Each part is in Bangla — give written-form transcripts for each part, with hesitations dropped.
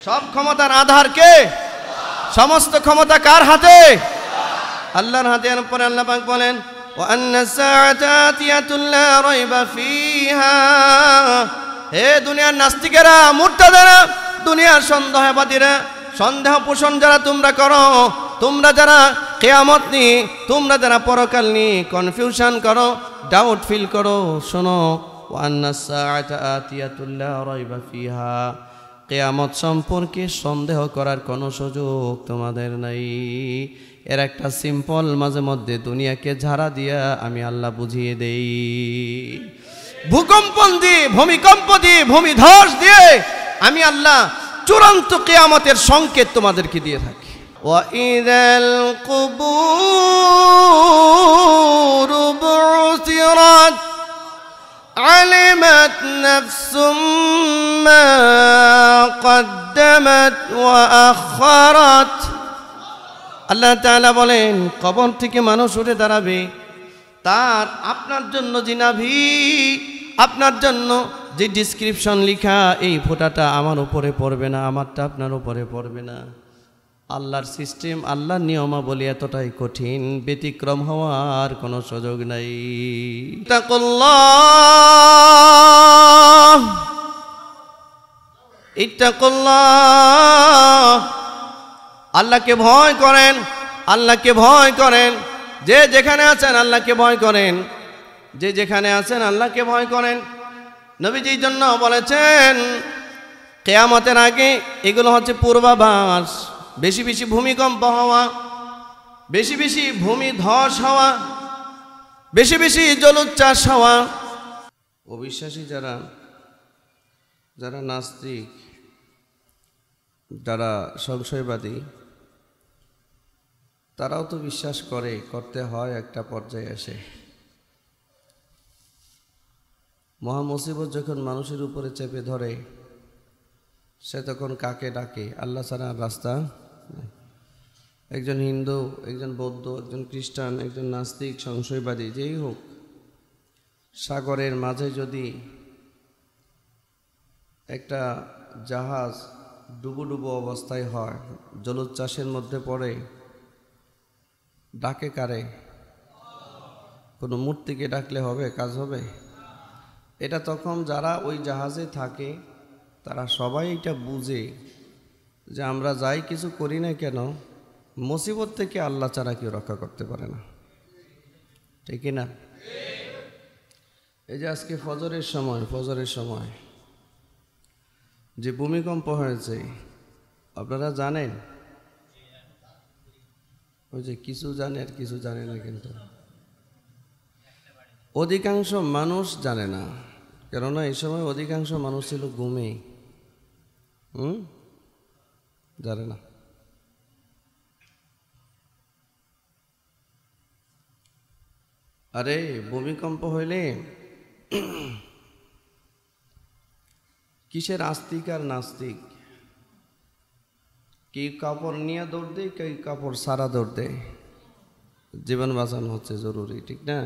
সব ক্ষমতার আধার কে? সমস্ত ক্ষমতা কার হাতে? আল্লাহর হাতে। পরে আল্লাহ পাক বলেন ওয়া আন্নাস সাআতা আতিয়াতুন লা রাইবা ফিহা। হে দুনিয়ার নাস্তিকেরা, মুরতাদেরা, দুনিয়ার সন্দেহবাদীরা, সন্দেহ পোষণ যারা তোমরা করো, তোমরা যারা কিয়ামত নিয়ে, তোমরা যারা পরকাল নিয়ে কনফিউশন করো, ডাউট ফিল করো, শোনো ওয়া আন্নাস সাআতা আতিয়াতুন লা রাইবা ফিহা, কিয়ামত সম্পর্কে সন্দেহ করার কোনো সুযোগ তোমাদের নাই। এর একটা সিম্পল মাঝে মধ্যে দুনিয়াকে ঝাড়া দিয়া আমি আল্লাহ বুঝিয়ে দেই। ভূকম্পন দিয়ে, ভূমিকম্প দিয়ে, ভূমিধস দিয়ে আমি আল্লাহ চূড়ান্ত কিয়ামতের সংকেত তোমাদেরকে দিয়ে থাকি। ওয়া ইযাল কুবুর বু'থিরাত আলিমাত নাফসুম মা কদ্দামাত ওয়া আখারাত। আল্লাহ তাআলা বলেন কবর থেকে মানুষ উঠে দাঁড়াবে, তার আপনার জন্য জিনাভি, আপনার জন্য যে ডিসক্রিপশন লেখা, এই ফোঁটাটা আমার উপরে পড়বে না, আমারটা আপনার উপরে পড়বে না। আল্লাহর সিস্টেম, আল্লাহর নিয়মাবলী এতটাই কঠিন, ব্যতিক্রম হওয়ার কোনো সুযোগ নাই। ইত্তাকুল্লাহ, ইত্তাকুল্লাহ, আল্লাহকে ভয় করেন, আল্লাহকে ভয় করেন। যে যেখানে আছেন আল্লাহকে ভয় করেন, যে যেখানে আছেন আল্লাহকে ভয় করেন। নবীজির জন্য বলেছেন কিয়ামতের আগে এগুলো হচ্ছে পূর্বাভাস। বেশি বেশি ভূমিকম্প হওয়া, বেশি বেশি ভূমিধস হওয়া, বেশি বেশি জলোচ্ছ্বাস হওয়া। অবিশ্বাসী যারা, যারা নাস্তিক, যারা সংশয়বাদী, তারাও তো বিশ্বাস করে, করতে হয় একটা পর্যায়ে এসে। মহা মুসিবত যখন মানুষের উপরে চেপে ধরে, সে তখন কাকে ডাকে? আল্লাহ ছাড়া রাস্তা। একজন হিন্দু, একজন বৌদ্ধ, একজন খ্রিস্টান, একজন নাস্তিক, সংশয়বাদী, যেই হোক, সাগরের মাঝে যদি একটা জাহাজ ডুবো ডুবো অবস্থায় হয়, জলোচ্ছ্বাসের মধ্যে পড়ে, ডাকে কারে? কোনো মূর্তিকে ডাকলে হবে? কাজ হবে? এটা তখন যারা ওই জাহাজে থাকে তারা সবাই এটা বুঝে যে আমরা যাই কিছু করি না কেন, মুসিবত থেকে আল্লাহ ছাড়া কেউ রক্ষা করতে পারে না। ঠিক না? এই যে আজকে ফজরের সময় যে ভূমিকম্প হয়েছে, আপনারা জানেন? ওই যে কিছু জানে আর কিছু জানে না, কিন্তু অধিকাংশ মানুষ জানে না, কেননা এই সময় অধিকাংশ মানুষ ছিল ঘুমে। জানে না। আরে ভূমিকম্প হইলে কিসের আস্তিক আর নাস্তিক? কি কাপড় নিয়ে দৌড় দেয়, কি কাপড় সারা দৌড় দেয়। জীবন বাঁচানো হচ্ছে জরুরি, ঠিক না?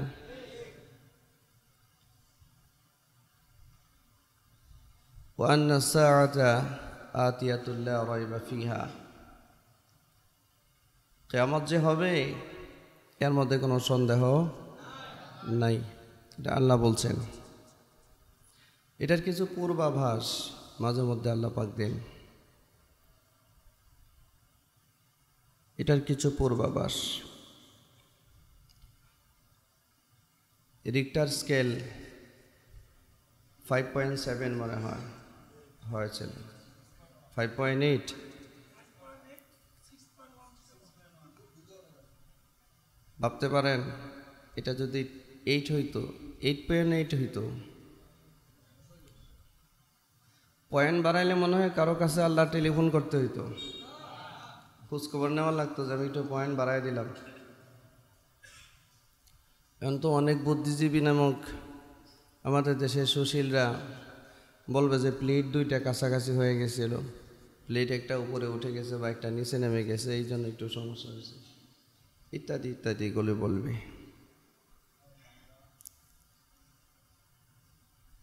وأن الساعة آتية لا ريب فيها। কিয়ামত যে হবে এর মধ্যে কোনো সন্দেহ নাই, এটা আল্লাহ বলছেন। এটার কিছু পূর্বাভাস মাঝে মধ্যে আল্লাহ পাক দেন। এটার কিছু পূর্বাভাস। রিক্টার স্কেল 5.7 মনে হয় হয়েছিল, 5.8। ভাবতে পারেন এটা যদি 8 হইতো, 8.8 হইতো, পয়েন্ট বাড়াইলে মনে হয় কারো কাছে আল্লাহ টেলিফোন করতে হইতো, খোঁজখবর নেওয়া লাগতো যে আমি একটু পয়েন্ট বাড়াই দিলাম। এখন তো অনেক বুদ্ধিজীবী নামক আমাদের দেশের সুশীলরা বলবে যে প্লেট 2টা কাছাকাছি হয়ে গেছিল, প্লেট একটা উপরে উঠে গেছে বা একটা নিচে নেমে গেছে, এই জন্য একটু সমস্যা হয়েছে, ইত্যাদি ইত্যাদি এগুলো বলবে।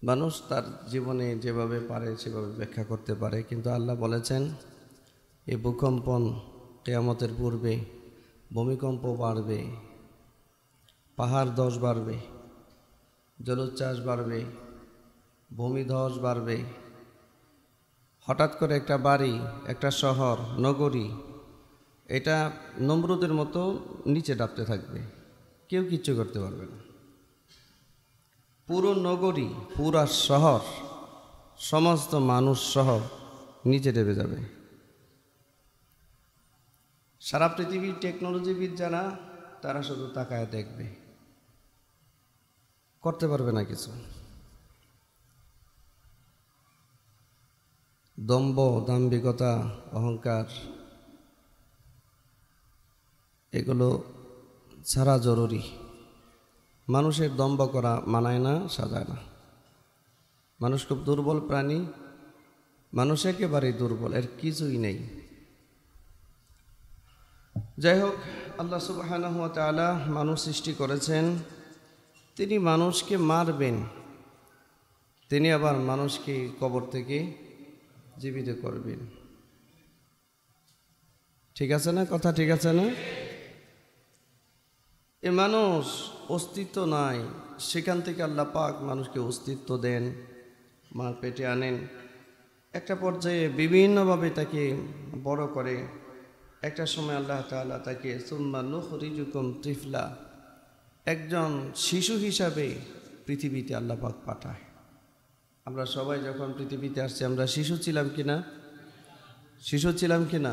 মানুষ তার জীবনে যেভাবে পারে সেভাবে ব্যাখ্যা করতে পারে, কিন্তু আল্লাহ বলেছেন এই ভূকম্পন কিয়ামতের পূর্বে, ভূমিকম্প বাড়বে, পাহাড় ধস বাড়বে, জলোচ্ছ্বাস বাড়বে, ভূমিধস বাড়বে। হঠাৎ করে একটা বাড়ি, একটা শহর, নগরী এটা নমরুদের মতো নিচে ডাবতে থাকবে, কেউ কিচ্ছু করতে পারবে না। পুরো নগরী, পুরা শহর, সমস্ত মানুষ সহ নিচে ডেবে যাবে। সারা পৃথিবীর টেকনোলজিবিদ যারা, তারা শুধু তাকায় দেখবে, করতে পারবে না কিছু। দম্ভ, দাম্ভিকতা, অহংকার এগুলো ছাড়া জরুরি। মানুষের দম্ভ করা মানায় না, সাজায় না। মানুষ খুব দুর্বল প্রাণী, মানুষ একেবারেই দুর্বল, এর কিছুই নেই। যাই হোক, আল্লাহ সুবহানাহু ওয়া তাআলা মানুষ সৃষ্টি করেছেন, তিনি মানুষকে মারবেন, তিনি আবার মানুষকে কবর থেকে জীবিত করবেন। ঠিক আছে না কথা? ঠিক আছে না? এ মানুষ অস্তিত্ব নাই, সেখান থেকে আল্লাহ পাক মানুষকে অস্তিত্ব দেন, মার পেটে আনেন, একটা পর্যায়ে বিভিন্নভাবে তাকে বড় করে। একটা সময় আল্লাহ তাআলা তাকে সুম্মা নুখরিজুকুম তিফলা, একজন শিশু হিসাবে পৃথিবীতে আল্লাহ পাক পাঠায়। আমরা সবাই যখন পৃথিবীতে আসছি, আমরা শিশু ছিলাম কিনা? শিশু ছিলাম কিনা?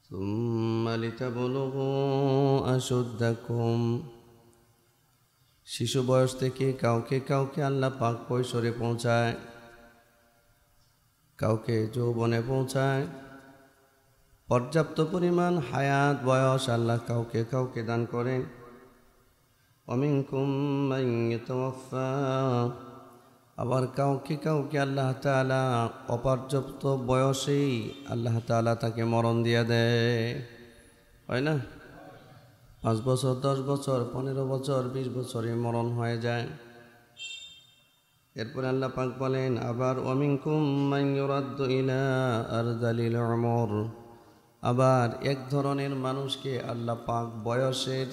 সুম্মা লিতাবলুগু আশুদ্দাকুম, শিশু বয়স থেকে কাউকে কাউকে আল্লাহ পাক কৈশোরে পৌঁছায়, কাউকে যৌবনে পৌঁছায়। পর্যাপ্ত পরিমাণ হায়াত বয়স আল্লাহ কাউকে কাউকে দান করেন। ওয়ামিনকুম মান ইয়াতাওয়াফা, আবার কাউকে কাউকে আল্লাহ তাআলা অপর্যাপ্ত বয়সেই আল্লাহ তাআলা তাকে মরণ দিয়ে দেয়, হয় না? 5 বছর, 10 বছর, 15 বছর, 20 বছরে মরণ হয়ে যায়। এরপরে আল্লাহ পাক বলেন আবার ওয়ামিনকুম মান ইউরাদ্দু ইলা আরযালিল উমর, আবার এক ধরনের মানুষকে আল্লাহ পাক বয়সের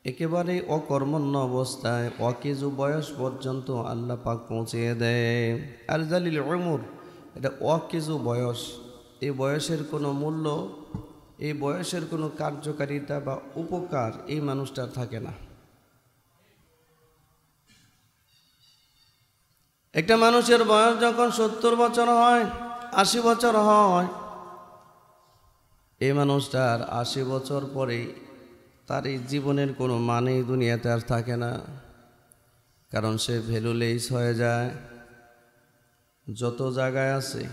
একেবারে অকর্মণ্য অবস্থায় অকেজু বয়স পর্যন্ত আল্লাহ পাক পৌঁছিয়ে দেয়। আরযালিল উমর, এটা অকেজু বয়স। এই বয়সের কোনো মূল্য, এই বয়সের কোনো কার্যকারিতা বা উপকার এই মানুষটার থাকে না। একটা মানুষের বয়স যখন 70 বছর হয়, 80 বছর হয়, এই মানুষটার 80 বছর পরে তার এই জীবনের কোনো মানেই দুনিয়াতে আর থাকে না, কারণ সে ভ্যালুলেস হয়ে যায়। যত জায়গায় আছে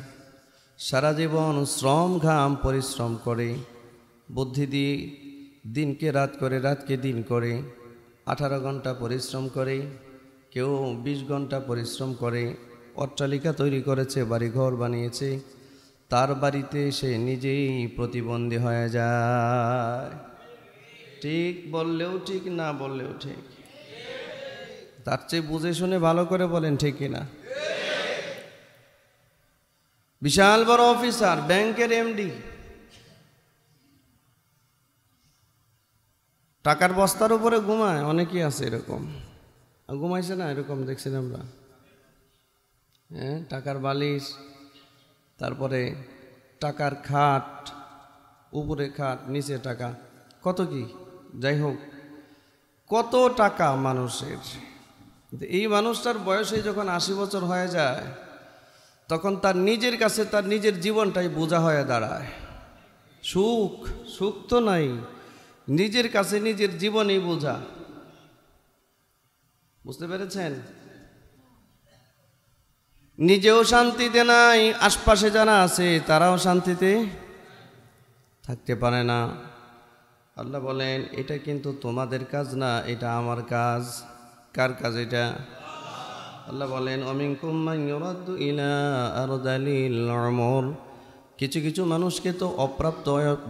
সারা জীবন শ্রম ঘাম পরিশ্রম করে, বুদ্ধি দিয়ে দিনকে রাত করে, রাতকে দিন করে, 18 ঘন্টা পরিশ্রম করে, কেউ 20 ঘন্টা পরিশ্রম করে, অট্টালিকা তৈরি করেছে, বাড়িঘর বানিয়েছে, তার বাড়িতে সে নিজেই প্রতিবন্ধী হয়ে যায়। ঠিক বললেও ঠিক, না বললেও ঠিক। তার চেয়ে বুঝে শুনে ভালো করে বলেন, ঠিক কিনা? বিশাল বড় অফিসার, ব্যাংকের এমডি, টাকার বস্তার উপরে ঘুমায়, অনেকেই আছে এরকম। ঘুমাইছে না এরকম? দেখছেন আমরা? হ্যাঁ, টাকার বালিশ, তারপরে টাকার খাট, উপরে খাট, নিচে টাকা, কত কি। যাই হোক, কত টাকা মানুষের। এই মানুষটার বয়সে যখন 80 বছর হয়ে যায়, তখন তার নিজের কাছে তার নিজের জীবনটাই বোঝা হয়ে দাঁড়ায়। সুখ, সুখ তো নাই, নিজের কাছে নিজের জীবনই বোঝা। বুঝতে পেরেছেন? নিজেও শান্তিতে নাই, আশপাশে যারা আছে তারাও শান্তিতে থাকতে পারে না। আল্লাহ বলেন এটা কিন্তু তোমাদের কাজ না, এটা আমার কাজ। কার কাজ এটা? আল্লাহ বলেন ওয়ামিনকুম মান ইউরাদ্দু ইলা আরযালিল উমর, কিছু কিছু মানুষকে তো অপ্রাপ্ত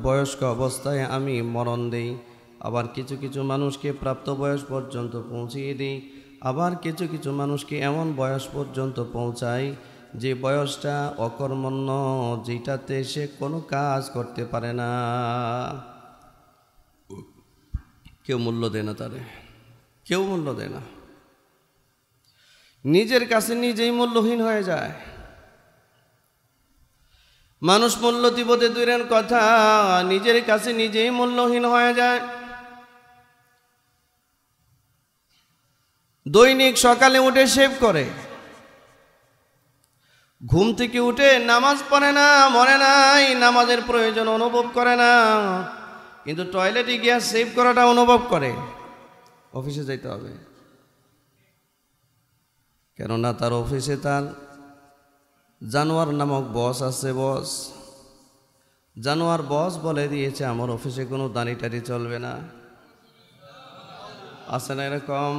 বয়স্ক অবস্থায় আমি মরণ দেই, আবার কিছু কিছু মানুষকে প্রাপ্ত বয়স পর্যন্ত পৌঁছিয়ে দিই, আবার কিছু কিছু মানুষকে এমন বয়স পর্যন্ত পৌঁছায় যে বয়সটা অকর্মণ্য, যেটাতে সে কোনো কাজ করতে পারে না, কেউ মূল্য দেয় না, তারে কেউ মূল্য দেয় না, নিজের কাছে নিজেই মূল্যহীন হয়ে যায়। মানুষ মূল্য দিবতে দূরের কথা, নিজের কাছে নিজেই মূল্যহীন হয়ে যায়। দৈনিক সকালে উঠে শেভ করে, ঘুম থেকে উঠে নামাজ পড়ে না, মনে নাই নামাজের প্রয়োজন অনুভব করে না, কিন্তু টয়লেটে গিয়া শেভ করাটা অনুভব করে। অফিসে যাইতে হবে, কেননা তার অফিসে তার জানোয়ার নামক বস আছে। বস, জানোয়ার বস বলে দিয়েছে আমার অফিসে কোনো দাঁড়ি টাড়ি চলবে না। আছে না এরকম?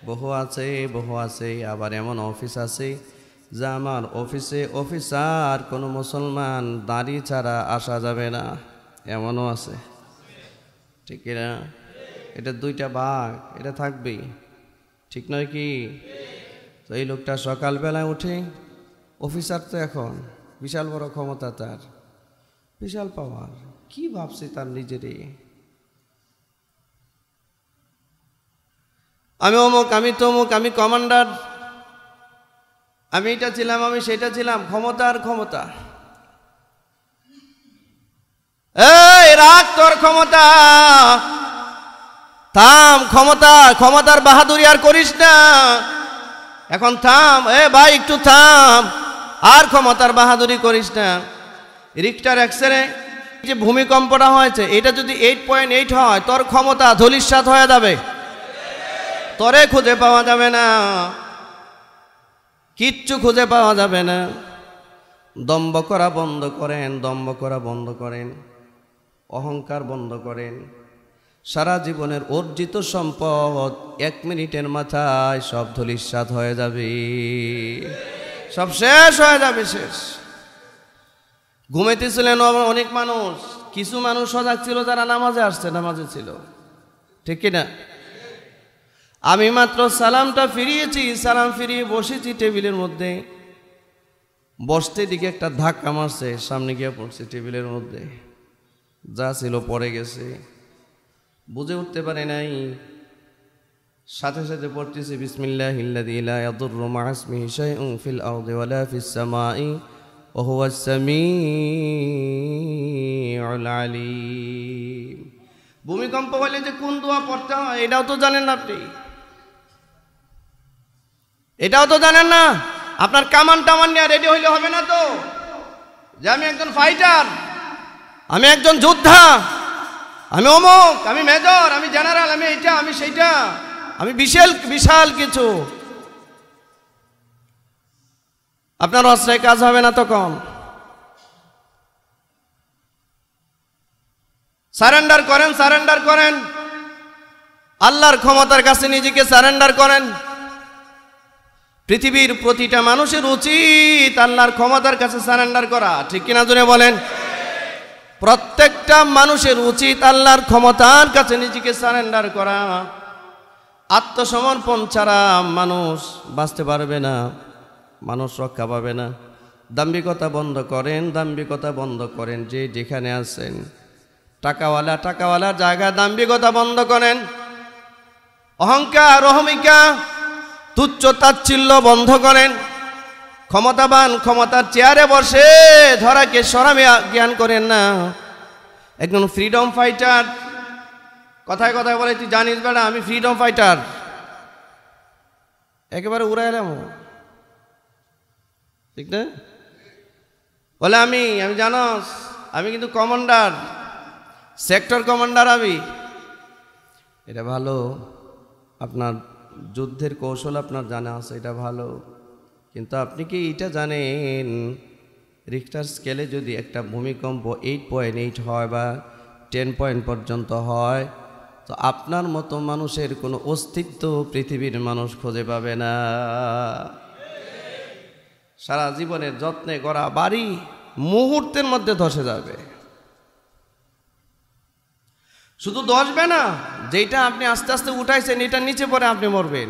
বহু আছে। আবার এমন অফিস আছে যা আমার অফিসে অফিসার কোনো মুসলমান দাঁড়ি ছাড়া আসা যাবে না, এমনও আছে। ঠিক না? এটা দুইটা ভাগ, এটা থাকবেই, ঠিক নয় কি? তো এই লোকটা সকালবেলায় উঠে, অফিসার তো এখন বিশাল বড় ক্ষমতা, তার বিশাল পাওয়ার, কি ভাবছে তার নিজেরই, আমি অমুক, আমি তমুক, আমি কমান্ডার, আমি এটা ছিলাম, আমি সেটা ছিলাম, ক্ষমতা আর ক্ষমতা। এই রাখ তোর ক্ষমতা, থাম, ক্ষমতার বাহাদুরি আর করিস না, এখন থাম, ভাই একটু থাম, আর ক্ষমতার বাহাদুরি করিস না। রিক্টার এক্সরে যে ভূমিকম্পটা হয়েছে, এটা যদি 8.8 হয়, তোর ক্ষমতা ধূলিসাৎ হয়ে যাবে, তোরে খুঁজে পাওয়া যাবে না, কিচ্ছু খুঁজে পাওয়া যাবে না। দম্ভ করা বন্ধ করেন, অহংকার বন্ধ করেন। সারা জীবনের অর্জিত সম্পদ 1 মিনিটের মাথায় সব ধূলিসাৎ হয়ে যাবে, সব শেষ হয়ে যাবে, শেষ। ঘুমাইতেছিলেন অনেক মানুষ, কিছু মানুষ সজাগ ছিল যারা নামাজে আসছে, নামাজে ছিল, ঠিক কিনা? আমি মাত্র সালামটা ফিরিয়েছি, সালাম ফিরিয়ে বসেছি টেবিলের মধ্যে, বসতে দিকে একটা ধাক্কা মারছে, সামনে গিয়ে পড়ছে টেবিলের মধ্যে, যা ছিল পড়ে গেছে, বুঝে উঠতে পারে নাই, সাথে সাথে পড়তেছে বিসমিল্লাহিল্লাযী লা ইয়াদুররু মা'a ইসমিহি শাইউন ফিল আরদি ওয়ালা ফিস সামাই ওয়া হুয়াস সামিউল আলীম। ভূমিকম্প হলে যে কোন দোয়া পড়তে হয় এটাও তো জানেন না আপনি, এটাও তো জানেন না। আপনার কামান টামান নিয়ে রেডি হইলে হবে না তো, যে আমি একজন ফাইটার, আমি একজন যোদ্ধা, আমি অমুক, আমি মেজর, আমি জেনারেল, আমি এইটা, আমি সেইটা, আমি বিশাল কিছু। আপনার অস্ত্রায় কাজ হবে না তখন। সারেন্ডার করেন, আল্লাহর ক্ষমতার কাছে নিজেকে সারেন্ডার করেন। পৃথিবীর প্রতিটা মানুষের উচিত আল্লাহর ক্ষমতার কাছে সারেন্ডার করা, ঠিক কিনা জোরে বলেন? প্রত্যেকটা মানুষের উচিত আল্লাহর ক্ষমতার কাছে নিজেকে সারেন্ডার করা। আত্মসমর্পণ ছাড়া মানুষ বাঁচতে পারবে না, মানুষ রক্ষা পাবে না। দাম্ভিকতা বন্ধ করেন, যে যেখানে আছেন। টাকাওয়ালার জায়গায় দাম্ভিকতা বন্ধ করেন। অহংকার, অহমিকা, তুচ্ছ তাচ্ছিল্য বন্ধ করেন। ক্ষমতাবান ক্ষমতার চেয়ারে বসে ধরাকে সরামে জ্ঞান করেন না। একজন ফ্রিডম ফাইটার কথায় বলে, তুই জানিস বেটা আমি ফ্রিডম ফাইটার, একেবারে উড়াই এলাম, ঠিক না? বলে আমি জানোস আমি কিন্তু কমান্ডার, সেক্টর কমান্ডার আমি। এটা ভালো, আপনার যুদ্ধের কৌশল আপনার জানা আছে, এটা ভালো, কিন্তু আপনি কি এটা জানেন রিক্টার স্কেলে যদি একটা ভূমিকম্প 8.8 হয় বা 10 পয়েন্ট পর্যন্ত হয়, তো আপনার মতো মানুষের কোনো অস্তিত্ব পৃথিবীর মানুষ খুঁজে পাবে না। সারা জীবনের যত্নে গড়া বাড়ি মুহূর্তের মধ্যে ধসে যাবে। শুধু ধসবে না, যেটা আপনি আস্তে আস্তে উঠাইছেন এটা নিচে পড়ে আপনি মরবেন।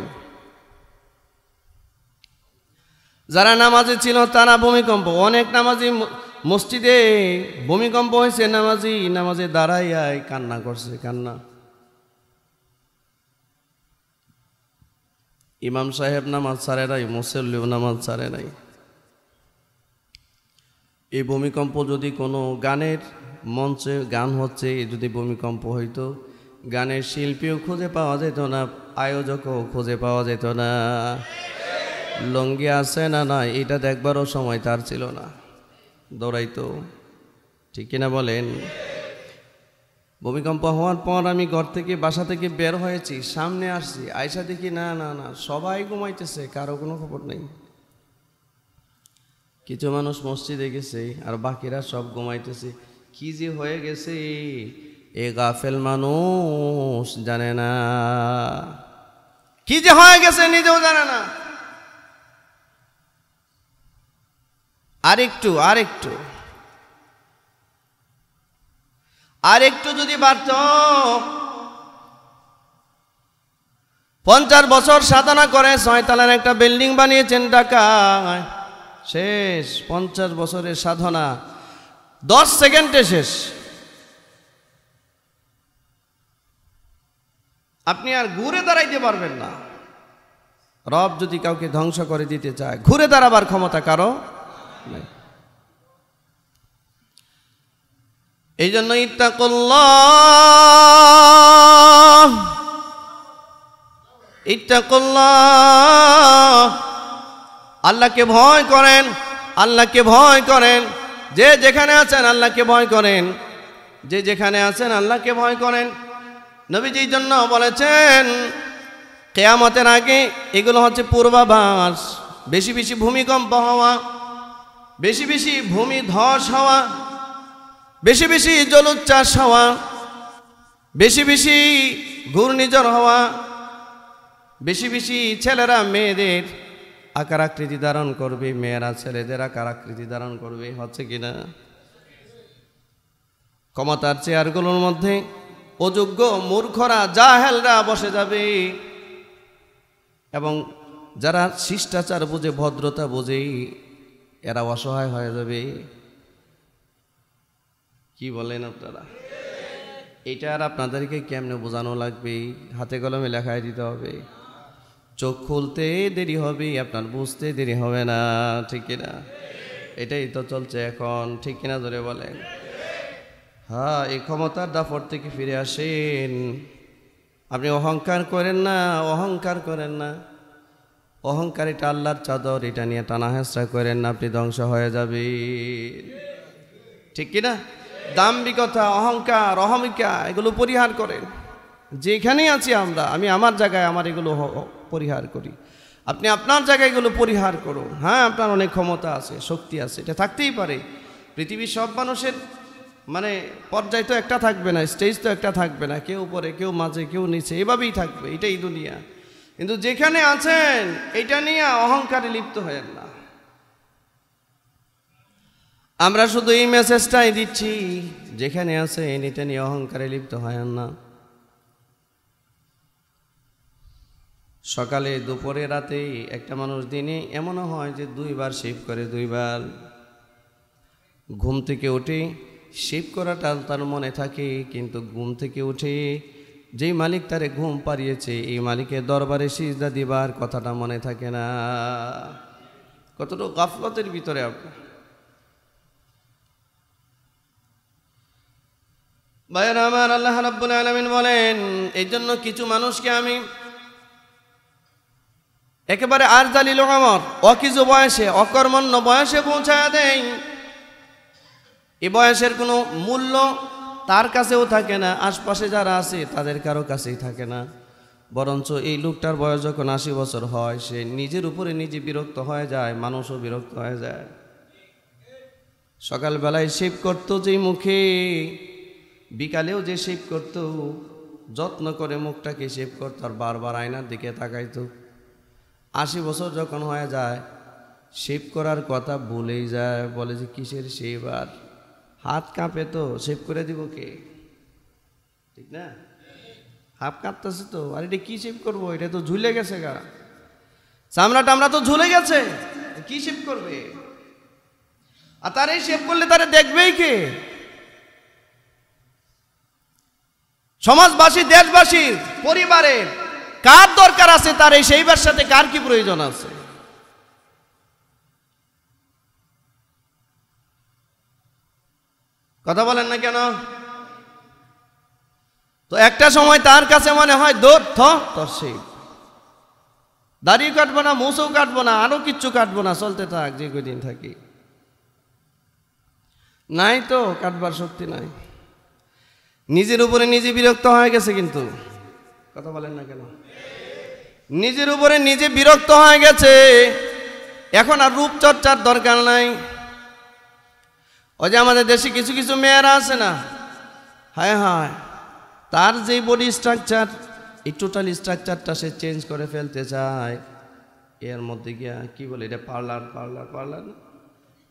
যারা নামাজে ছিল তারা ভূমিকম্প, অনেক নামাজি মসজিদে ভূমিকম্প হয়েছে, নামাজে দাঁড়াইয়াই কান্না করছে, কান্না। ইমাম সাহেব নামাজ ছাড়ে নাই, মুসল্লিও নামাজ ছাড়ে নাই। এই ভূমিকম্প যদি কোনো গানের মঞ্চে গান হচ্ছে, যদি ভূমিকম্প হইতো, গানের শিল্পীও খুঁজে পাওয়া যেত না, আয়োজকও খুঁজে পাওয়া যেত না। লঙ্গি আছে না নাই এটা দেখবারও সময় তার ছিল না, দৌড়াইতো। ঠিক কিনা বলেন? ভূমিকম্প হওয়ার পর আমি ঘর থেকে বাসা থেকে বের হয়েছি, সামনে আসছি, আয়সা দেখি না না না সবাই ঘুমাইতেছে, কারো কোনো খবর নেই। কিছু মানুষ মসজিদে গেছে আর বাকিরা সব ঘুমাইতেছে। কি যে হয়ে গেছে এ গাফেল মানুষ জানে না, কি যে হয়ে গেছে নিজেও জানে না। আরেকটু যদি বাড়ত, 50 বছর সাধনা করে 6 তলার একটা বিল্ডিং বানিয়েছেন ঢাকায়, শেষ 50 বছরের সাধনা 10 সেকেন্ডে শেষ। আপনি আর ঘুরে দাঁড়াইতে পারবেন না। রব যদি কাউকে ধ্বংস করে দিতে চায়, ঘুরে দাঁড়াবার ক্ষমতা কারো নাই। এই জন্য ইত্তাকুল্লাহ, আল্লাহকে ভয় করেন, আল্লাহকে ভয় করেন। যে যেখানে আছেন আল্লাহকে ভয় করেন, যে যেখানে আছেন আল্লাহকে ভয় করেন। নবীজি জন্য বলেছেন কিয়ামতের আগে এগুলো হচ্ছে পূর্বাভাস। বেশি বেশি ভূমিকম্প হওয়া, বেশি বেশি ভূমি ধস হওয়া, বেশি বেশি জলোচ্ছ্বাস হওয়া, বেশি বেশি ঘূর্ণিঝড় হওয়া, বেশি বেশি ছেলেরা মেয়েদের আকার আকৃতি ধারণ করবে, মেয়েরা ছেলেদের আকার আকৃতি ধারণ করবে। হচ্ছে কিনা? ক্ষমতার চেয়ারগুলোর মধ্যে অযোগ্য মূর্খরা, জাহেলরা বসে যাবে, এবং যারা শিষ্টাচার বোঝে, ভদ্রতা বোঝে, এরা অসহায় হয়ে যাবে। কি বলেন আপনারা? এটা আর আপনাদেরকে কেমনে বোঝানো লাগবে? হাতে কলমে লেখায় দিতে হবে। চোখ খুলতে দেরি হবে, আপনার বুঝতে দেরি হবে না। ঠিক কিনা? এটাই তো চলছে এখন। ঠিক কিনা ধরে বলেন? হ্যাঁ, এই ক্ষমতার দাপট থেকে ফিরে আসেন। আপনি অহংকার করেন না, অহংকার করেন না। অহংকার এটা আল্লাহর চাদর, এটা নিয়ে টানা হেঁচড়া করেন না, আপনি ধ্বংস হয়ে যাবে। ঠিক কিনা? দাম্ভিকতা, অহংকার, অহমিকা এগুলো পরিহার করেন। যেখানেই আছি আমরা, আমি আমার জায়গায় আমার এগুলো পরিহার করি, আপনি আপনার জায়গায় এগুলো পরিহার করুন। হ্যাঁ, আপনার অনেক ক্ষমতা আছে, শক্তি আছে, এটা থাকতেই পারে। পৃথিবীর সব মানুষের মানে পর্যায় তো একটা থাকবে না, স্টেজ তো একটা থাকবে না, কেউ উপরে, কেউ মাঝে, কেউ নিচে, এভাবেই থাকবে, এটাই দুনিয়া। কিন্তু যেখানে আছেন এটা নিয়ে অহংকারে লিপ্ত হয়েন না। আমরা শুধু এই মেসেজটাই দিচ্ছি, যেখানে আছেন এটা নিয়ে অহংকারে লিপ্ত হয়েন না। সকালে, দুপুরে, রাতে একটা মানুষ দিনে এমনও হয় যে 2 বার শেভ করে, 2 বার। ঘুম থেকে উঠে শেভ করাটা তার মনে থাকে, কিন্তু ঘুম থেকে উঠে যেই মালিক তারে ঘুম পাড়িয়েছে এই মালিকের দরবারে সিজদা দিবার কথাটা মনে থাকে না। কতটুকু গাফলতের ভিতরে আপনি। ভাইয়েরা আমার, আল্লাহ রাব্বুল আলামিন বলেন, এই জন্য কিছু মানুষকে আমি একেবারে আরজালিল উমর, অকিজু বয়সে, অকর্মণ্য বয়সে পৌঁছায় দেয়। এই বয়সের কোনো মূল্য তার কাছেও থাকে না, আশপাশে যারা আছে তাদের কারো কাছেই থাকে না। বরঞ্চ এই লোকটার বয়স যখন 80 বছর হয়, সে নিজের উপরে নিজে বিরক্ত হয়ে যায়, মানুষও বিরক্ত হয়ে যায়। সকালবেলায় শেভ করতো যেই মুখে, বিকালেও যে শেভ করতো, যত্ন করে মুখটাকে শেভ করতো আর বারবার আয়নার দিকে তাকাইতো। 80 বছর যখন হয়ে যায়, শেভ করার কথা ভুলেই যায়, বলে যে কিসের শেভ, আর হাত কাঁপে তো শেভ করে দিব কে? ঠিক না? হাফ কাঁপতেছে তো, আর এটা কি শেভ করবো, এটা তো ঝুলে গেছে গা, চামড়া টামড়া তো ঝুলে গেছে, কি শেভ করবে? আর তার এই শেভ করলে তারা দেখবেই কে? সমাজবাসী, দেশবাসীর, পরিবারের কার দরকার আছে তার এই সেইবার সাথে কার কি প্রয়োজন আছে? কথা বলেন না কেন? তো একটা সময় তার কাছে মনে হয় দৌড় তোর সেই দাড়ি কাটবো না, মুছও কাটবো না, আরো কিচ্ছু কাটবো না, চলতে থাক যে কদিন থাকি। নাই তো কাটবার শক্তি নাই, নিজের উপরে নিজে বিরক্ত হয়ে গেছে। কিন্তু কথা বলেন না কেন? নিজের উপরে নিজে বিরক্ত হয়ে গেছে, এখন আর রূপচর্চার দরকার নাই। ওই যে আমাদের দেশে কিছু কিছু মেয়েরা আছে না, হায় হায়, তার যে বডি স্ট্রাকচার, এই টোটাল স্ট্রাকচারটা সে চেঞ্জ করে ফেলতে চায়। এর মধ্যে গিয়া কি বলে এটা,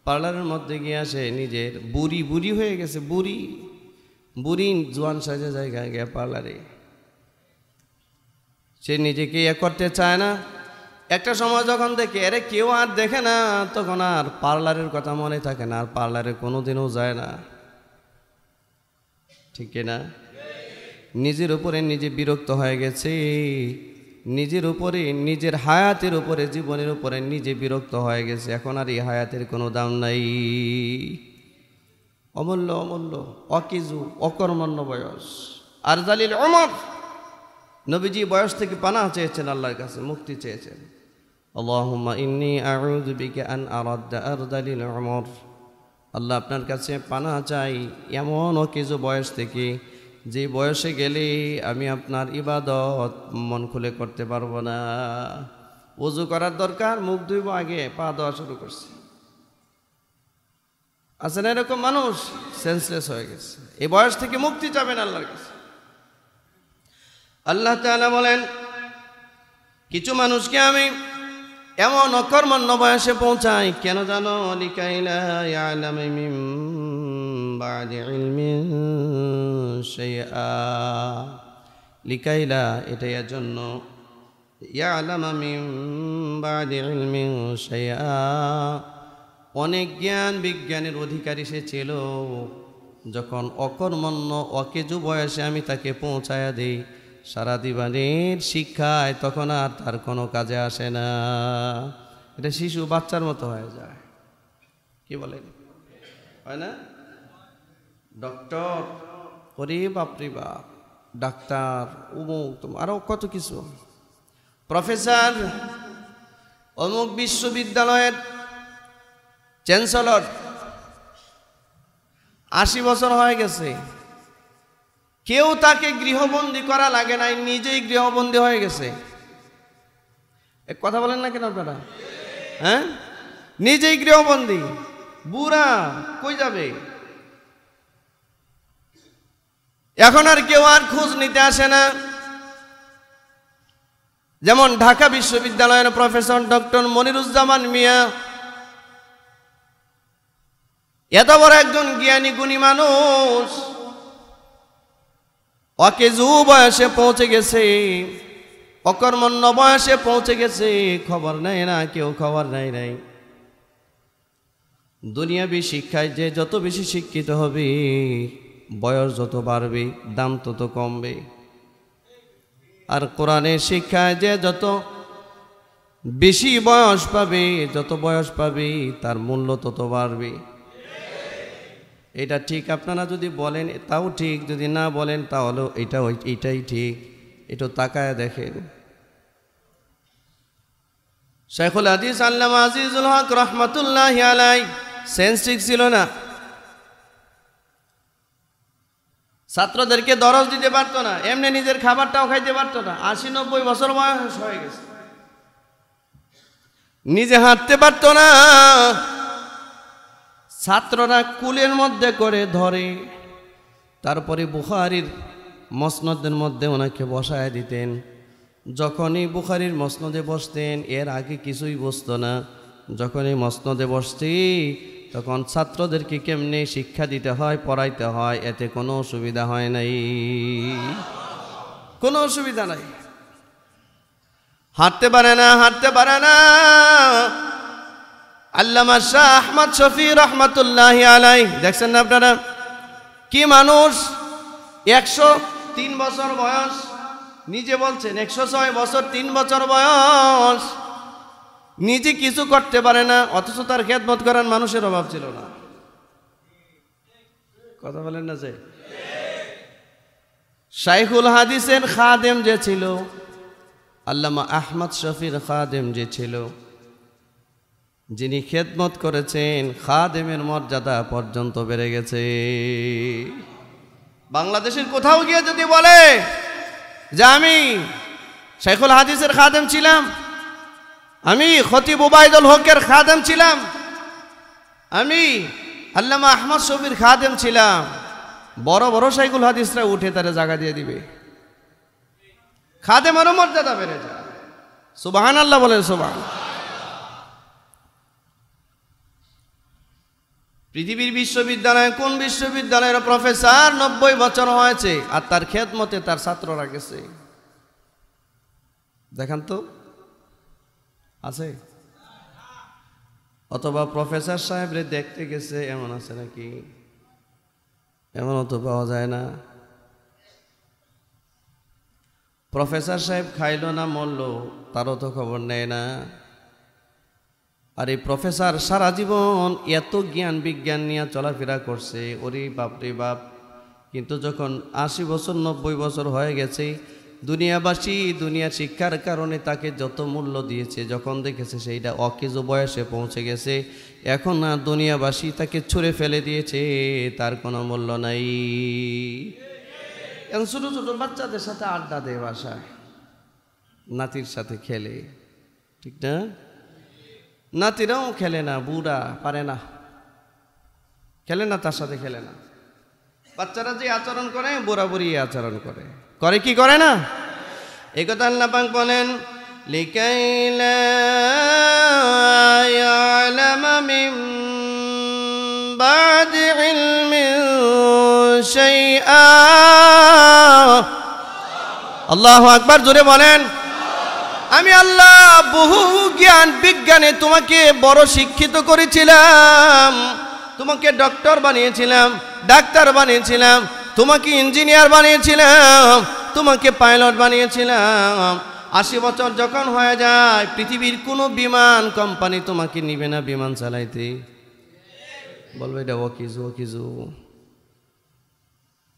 পার্লারের মধ্যে গিয়া সে নিজের বুড়ি হয়ে গেছে, বুড়ি জোয়ান সাজে জায়গায় গিয়া পার্লারে সে নিজেকে করতে চায় না। একটা সময় যখন দেখে আরে কেউ আর দেখে না, তখন আর পার্লারের কথা মনে থাকে না, আর পার্লারে কোনোদিনও যায় না। ঠিক না? নিজের উপরে নিজে বিরক্ত হয়ে গেছে, নিজের উপরে, নিজের হায়াতের উপরে, জীবনের উপরে নিজে বিরক্ত হয়ে গেছে। এখন আর এই হায়াতের কোনো দাম নাই, অমূল্য অকিজু, অকর্মণ্য বয়স। আর জালিল ওমর, নবীজি বয়স থেকে পানাহ চেয়েছেন, আল্লাহর কাছে মুক্তি চেয়েছেন। আল্লাহুম্মা ইন্নী আউযু বিকা আন আরাদ্দা আরদালিল ওমর, আল্লাহ আপনার কাছে পানাহ চাই এমন অকিজু বয়স থেকে, যে বয়সে গেলে আমি আপনার ইবাদত মন খুলে করতে পারবো না। ওযু করার দরকার, মুখ ধুইব, আগে পা ধোয়া শুরু করছে। আছে না এরকম মানুষ? সেন্সলেস হয়ে গেছে, এই বয়স থেকে মুক্তি চাবেন আল্লাহর কাছে। আল্লাহ তাআলা বলেন, কিছু মানুষকে আমি এমন অকর্মণ্য বয়সে পৌঁছাই, কেন জানো? লিকাইলা ইয়ালাম মিন বাদি ইলমিন শাইআ, লিকাইলা এটা এর জন্য, ইয়ালাম মিন বাদি ইলমিন শাইআ, অনেক জ্ঞান বিজ্ঞানের অধিকারী সে ছিল, যখন অকর্মণ্য অকেজু বয়সে আমি তাকে পৌঁছায়া দিই সারা জীবনের শিক্ষায়, তখন আর তার কোনো কাজে আসে না। এটা শিশু বাচ্চার মতো হয়ে যায়। কি বলেন, হয় না? ডক্টর, ওরে বাপরে বাপ, ডাক্তার, অমুক আরো কত কিছু, প্রফেসর, অমুক বিশ্ববিদ্যালয়ের চ্যান্সেলর, 80 বছর হয়ে গেছে, কেউ তাকে গৃহবন্দী করা লাগে নাই, নিজেই গৃহবন্দী হয়ে গেছে। এক কথা বলেন না কেন আপনারা? হ্যাঁ, নিজেই গৃহবন্দী, বুড়া, কই যাবে? এখন আর কেউ আর খোঁজ নিতে আসে না। যেমন ঢাকা বিশ্ববিদ্যালয়ের প্রফেসর ডক্টর মনিরুজ্জামান মিয়া, এত বড় একজন জ্ঞানী গুণী মানুষ, অকেজু বয়সে পৌঁছে গেছে, অকর্মণ্য বয়সে পৌঁছে গেছে, খবর নেয় না কেউ, খবর নাই। দুনিয়াবি শিক্ষায় যে যত বেশি শিক্ষিত হবে, বয়স যত বাড়বে দাম তত কমবে। আর কোরআনের শিক্ষায় যে যত বেশি বয়স পাবে, যত বয়স পাবে, তার মূল্য তত বাড়বে। এটা ঠিক, আপনারা যদি বলেন তাও ঠিক, যদি না বলেন তাহলেও এটাই ঠিক। এটা তাকায় দেখেন। শাইখুল হাদিস আল্লামা আজিজুল হক রহমাতুল্লাহি আলাইহি সেন্স ঠিক ছিল না, ছাত্রদেরকে দরজ দিতে পারতো না, এমনি নিজের খাবারটাও খাইতে পারতো না। 80-90 বছর বয়স হয়ে গেছে, নিজে হাঁটতে পারতো না। ছাত্ররা কুলের মধ্যে করে ধরে, তারপরে বুখারীর মসনদের মধ্যে ওনাকে বসায় দিতেন। যখনই বুখারীর মসনদে বসতেন, এর আগে কিছুই বসতো না, যখনই মসনদে বসছি তখন ছাত্রদেরকে কেমনে শিক্ষা দিতে হয়, পড়াইতে হয়, এতে কোনো অসুবিধা হয় নাই। কোনো অসুবিধা নাই। হাঁটতে পারে না, হাঁটতে পারে না। আল্লামা শাহ আহমদ শফি রহমাতুল্লাহি আলাইহি, দেখছেন না আপনারা কি মানুষ, 103 বছর বয়স, নিজে বলছেন 106 বছর 3 বছর বয়স, নিজে কিছু করতে পারে না, অথচ তার খেদমত করার মানুষের অভাব ছিল না। কথা বলেন না যে শাইখুল হাদিসের খাদেম যে ছিল, আল্লামা আহমদ শফির খাদেম যে ছিল, যিনি খেদমত করেছেন, খাদেমের মর্যাদা পর্যন্ত বেড়ে গেছে। বাংলাদেশের কোথাও গিয়ে যদি বলে যে আমি শাইখুল হাদিসের খাদেম ছিলাম, আমি খতিব উবাইদুল হকের খাদেম ছিলাম, আমি আল্লামা আহমদ শফির খাদেম ছিলাম, বড় বড় শাইখুল হাদিসরা উঠে তারে জায়গা দিয়ে দিবে। খাদেমেরও মর্যাদা বেড়ে যায়। সুবহানাল্লাহ বলেন, সুবহানাল্লাহ। পৃথিবীর বিশ্ববিদ্যালয়ে কোন বিশ্ববিদ্যালয়ের প্রফেসর 90 বছর হয়েছে আর তার খেদমতে তার ছাত্ররা গেছে? দেখান তো, আছে? অথবা প্রফেসর সাহেবরে দেখতে গেছে, এমন আছে নাকি? এমনও তো পাওয়া যায় না। প্রফেসর সাহেব খাইলো না মরলো, তারও তো খবর নেয় না। আর এই প্রফেসর সারা জীবন এত জ্ঞান বিজ্ঞান নিয়ে চলাফেরা করছে, ওরে বাপরে বাপ। কিন্তু যখন 80 বছর 90 বছর হয়ে গেছে, দুনিয়াবাসী দুনিয়া শিক্ষার কারণে তাকে যত মূল্য দিয়েছে, যখন দেখেছে সেইটা অকেজো বয়সে পৌঁছে গেছে, এখন আর দুনিয়াবাসী তাকে ছুঁড়ে ফেলে দিয়েছে, তার কোনো মূল্য নাই। এখন ছোটো ছোটো বাচ্চাদের সাথে আড্ডা দেয়, বাসায় নাতির সাথে খেলে, ঠিক না? নাতিরাও খেলে না, বুড়া পারে না, খেলে না, তার সাথে খেলে না। বাচ্চারা যে আচরণ করে, বুড়া বুড়ি আচরণ করে, করে কি করে না? এই কথা আল্লাহ পাক বলেন, লিকাইলা ইয়ালামা মিন বাদি ইলমিন শাইআ। আল্লাহু আকবার, জোরে বলেন। আমি আল্লাহ বহু জ্ঞান বিজ্ঞানে তোমাকে বড় শিক্ষিত করেছিলাম, তোমাকে ডক্টর বানিয়েছিলাম, ডাক্তার বানিয়েছিলাম, তোমাকে ইঞ্জিনিয়ার বানিয়েছিলাম, তোমাকে পাইলট বানিয়েছিলাম। 80 বছর যখন হয়ে যায়, পৃথিবীর কোনো বিমান কোম্পানি তোমাকে নিবে না বিমান চালাইতে, বলবে এটা ওকিজু ওকিজু,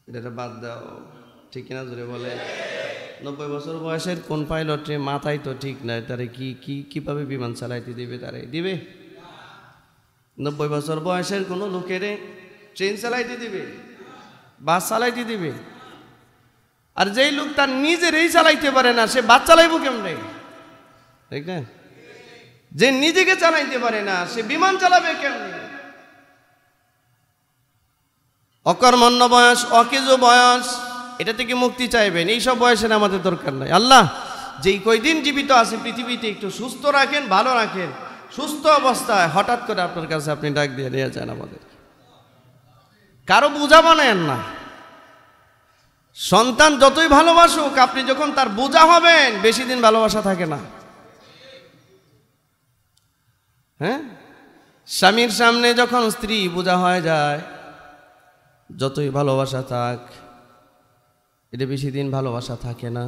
এটা বাদ দাও, ঠিক কিনা জোরে বলে। 90 বছর বয়সের কোন পাইলটে মাথায় তো ঠিক নাই, তারে কিভাবে বিমান চালাইতে দিবে? তারে দিবে? 90 বছর বয়সের কোনো লোকেরে ট্রেন চালাইতে দিবে, বাস চালাইতে দিবে? আর যেই লোক তার নিজেরই চালাইতে পারে না, সে বাস চালাইব কেমনে? ঠিক না? যে নিজেকে চালাইতে পারে না, সে বিমান চালাবে কেমনে? অকর্মণ্য বয়স, অকেজো বয়স, এটা থেকে মুক্তি চাইবেন। এইসব বয়সের আমাদের দরকার নাই। আল্লাহ যেই কয়দিন জীবিত আছে পৃথিবীতে একটু সুস্থ রাখেন, ভালো রাখেন। সুস্থ অবস্থায় হঠাৎ করে আপনার কাছে আপনি ডাক দিয়ে নিয়ে যান আমাদের, কারো বোঝা বানায়েন না। সন্তান যতই ভালোবাসুক, আপনি যখন তার বোঝা হবেন, বেশি দিন ভালোবাসা থাকে না। হ্যাঁ, স্বামীর সামনে যখন স্ত্রী বোঝা হয়ে যায়, যতই ভালোবাসা থাক, এটা বেশি দিন ভালোবাসা থাকে না।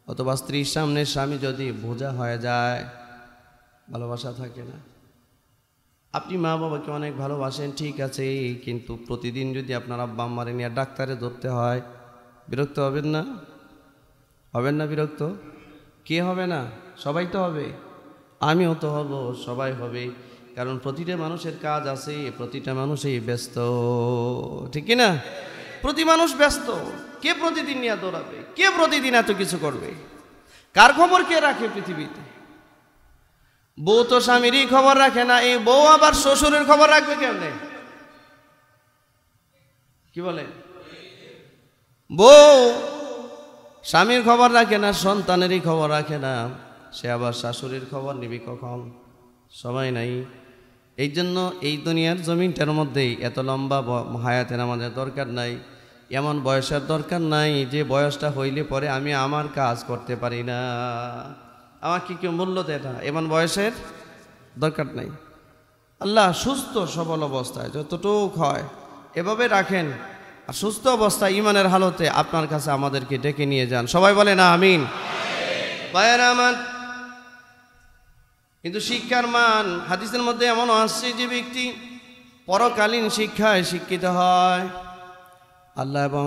অথবা স্ত্রীর সামনে স্বামী যদি বোঝা হয়ে যায়, ভালোবাসা থাকে না। আপনি মা বাবাকে অনেক ভালোবাসেন, ঠিক আছে, কিন্তু প্রতিদিন যদি আপনার আব্বা আম্মারে নিয়ে ডাক্তারে ধরতে হয়, বিরক্ত হবেন না? হবেন না বিরক্ত? কে হবে না? সবাই তো হবে, আমিও তো হব, সবাই হবে। কারণ প্রতিটা মানুষের কাজ আছে, প্রতিটা মানুষই ব্যস্ত, ঠিক কিনা? প্রতি মানুষ ব্যস্ত। কে প্রতিদিন নিয়ে দৌড়াবে? কে প্রতিদিন এত কিছু করবে? কার খবর কে রাখে পৃথিবীতে? বউ তো স্বামীরই খবর রাখে না, এই বউ আবার শ্বশুরের খবর রাখবে কেমনে? কি বলে? বউ স্বামীর খবর রাখে না, সন্তানেরই খবর রাখে না, সে আবার শাশুড়ির খবর নিবি কখন? সময় নাই। এই জন্য এই দুনিয়ার জমিনটার মধ্যেই এত লম্বা হায়াতের আমাদের দরকার নাই। এমন বয়সের দরকার নাই যে বয়সটা হইলে পরে আমি আমার কাজ করতে পারি না, আমাকে কেউ মূল্য দেয় না, এমন বয়সের দরকার নাই। আল্লাহ সুস্থ সবল অবস্থায় যতটুক হয় এভাবে রাখেন, আর সুস্থ অবস্থায় ইমানের হালতে আপনার কাছে আমাদেরকে ডেকে নিয়ে যান। সবাই বলে না আমিন। ভাইয়েরা আমার, কিন্তু শিক্ষার মান হাদিসের মধ্যে এমনও আসছে যে ব্যক্তি পরকালীন শিক্ষায় শিক্ষিত হয়, আল্লাহ এবং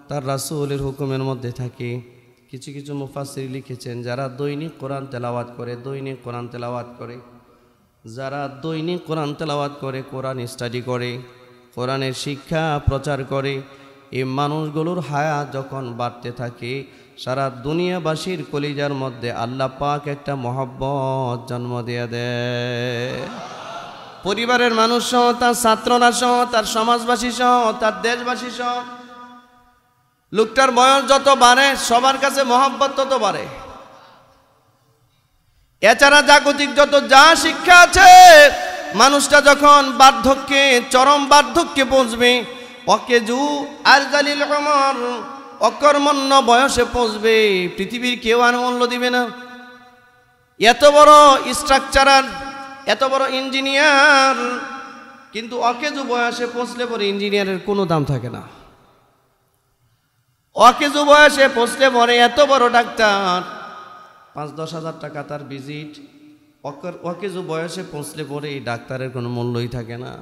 তার রাসূলের হুকুমের মধ্যে থাকে। কিছু কিছু মুফাসসির লিখেছেন যারা দৈনিক কোরআন তেলাওয়াত করে, দৈনিক কোরআন তেলাওয়াত করে, যারা দৈনিক কোরআন তেলাওয়াত করে, কোরআন স্টাডি করে, কোরআনের শিক্ষা প্রচার করে, এই মানুষগুলোর হায়াত যখন বাড়তে থাকে সারা দুনিয়াবাসীর কলিজার মধ্যে আল্লাহ পাক একটা মহব্বত জন্ম দিয়ে দেয়। পরিবারের মানুষ সহ, তার ছাত্ররা সহ, তার সমাজবাসী সহ, তার দেশবাসী সহ, লোকটার বয়স যত বাড়ে সবার কাছে মহব্বত তত বাড়ে। এছাড়া জাগতিক যত যা শিক্ষা আছে, মানুষটা যখন বার্ধক্যে, চরম বার্ধক্যে পৌঁছবে, অকেজু আরজালিল উমর, অকর্মণ্য বয়সে পৌঁছবে, পৃথিবীর কেউ আর মূল্য দিবে না। এত বড় স্ট্রাকচারার, এত বড় ইঞ্জিনিয়ার, কিন্তু অকেজু বয়সে পৌঁছলে পরে ইঞ্জিনিয়ারের কোনো দাম থাকে না। অকেজু বয়সে পৌঁছলে পরে এত বড় ডাক্তার, 5-10 হাজার টাকা তার ভিজিট। অকেজু বয়সে পৌঁছলে পরে এই ডাক্তারের কোনো মূল্যই থাকে না,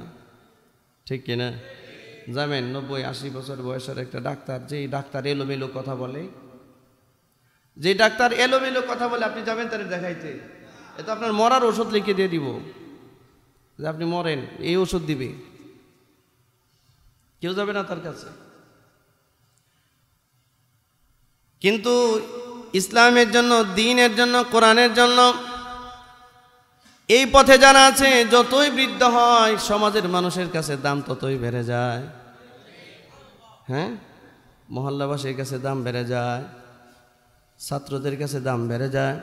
ঠিক কিনা? জানেন 90-80 বছর বয়সের একটা ডাক্তার, যেই ডাক্তার এলোমেলো কথা বলে, যে ডাক্তার এলোমেলো কথা বলে, আপনি যাবেন তার দেখাইতে, এটা আপনার মরার ওষুধ লিখে দিয়ে দিব, যে আপনি মরেন এই ওষুধ দিবে, কেউ যাবে না তার কাছে। কিন্তু ইসলামের জন্য, দ্বীনের জন্য, কোরআনের জন্য এই পথে যারা আছে, যতই বৃদ্ধ হয় সমাজের মানুষের কাছে দাম ততই বেড়ে যায়। হ্যাঁ, মহল্লাবাসীর কাছে দাম বেড়ে যায়, ছাত্রদের কাছে দাম বেড়ে যায়,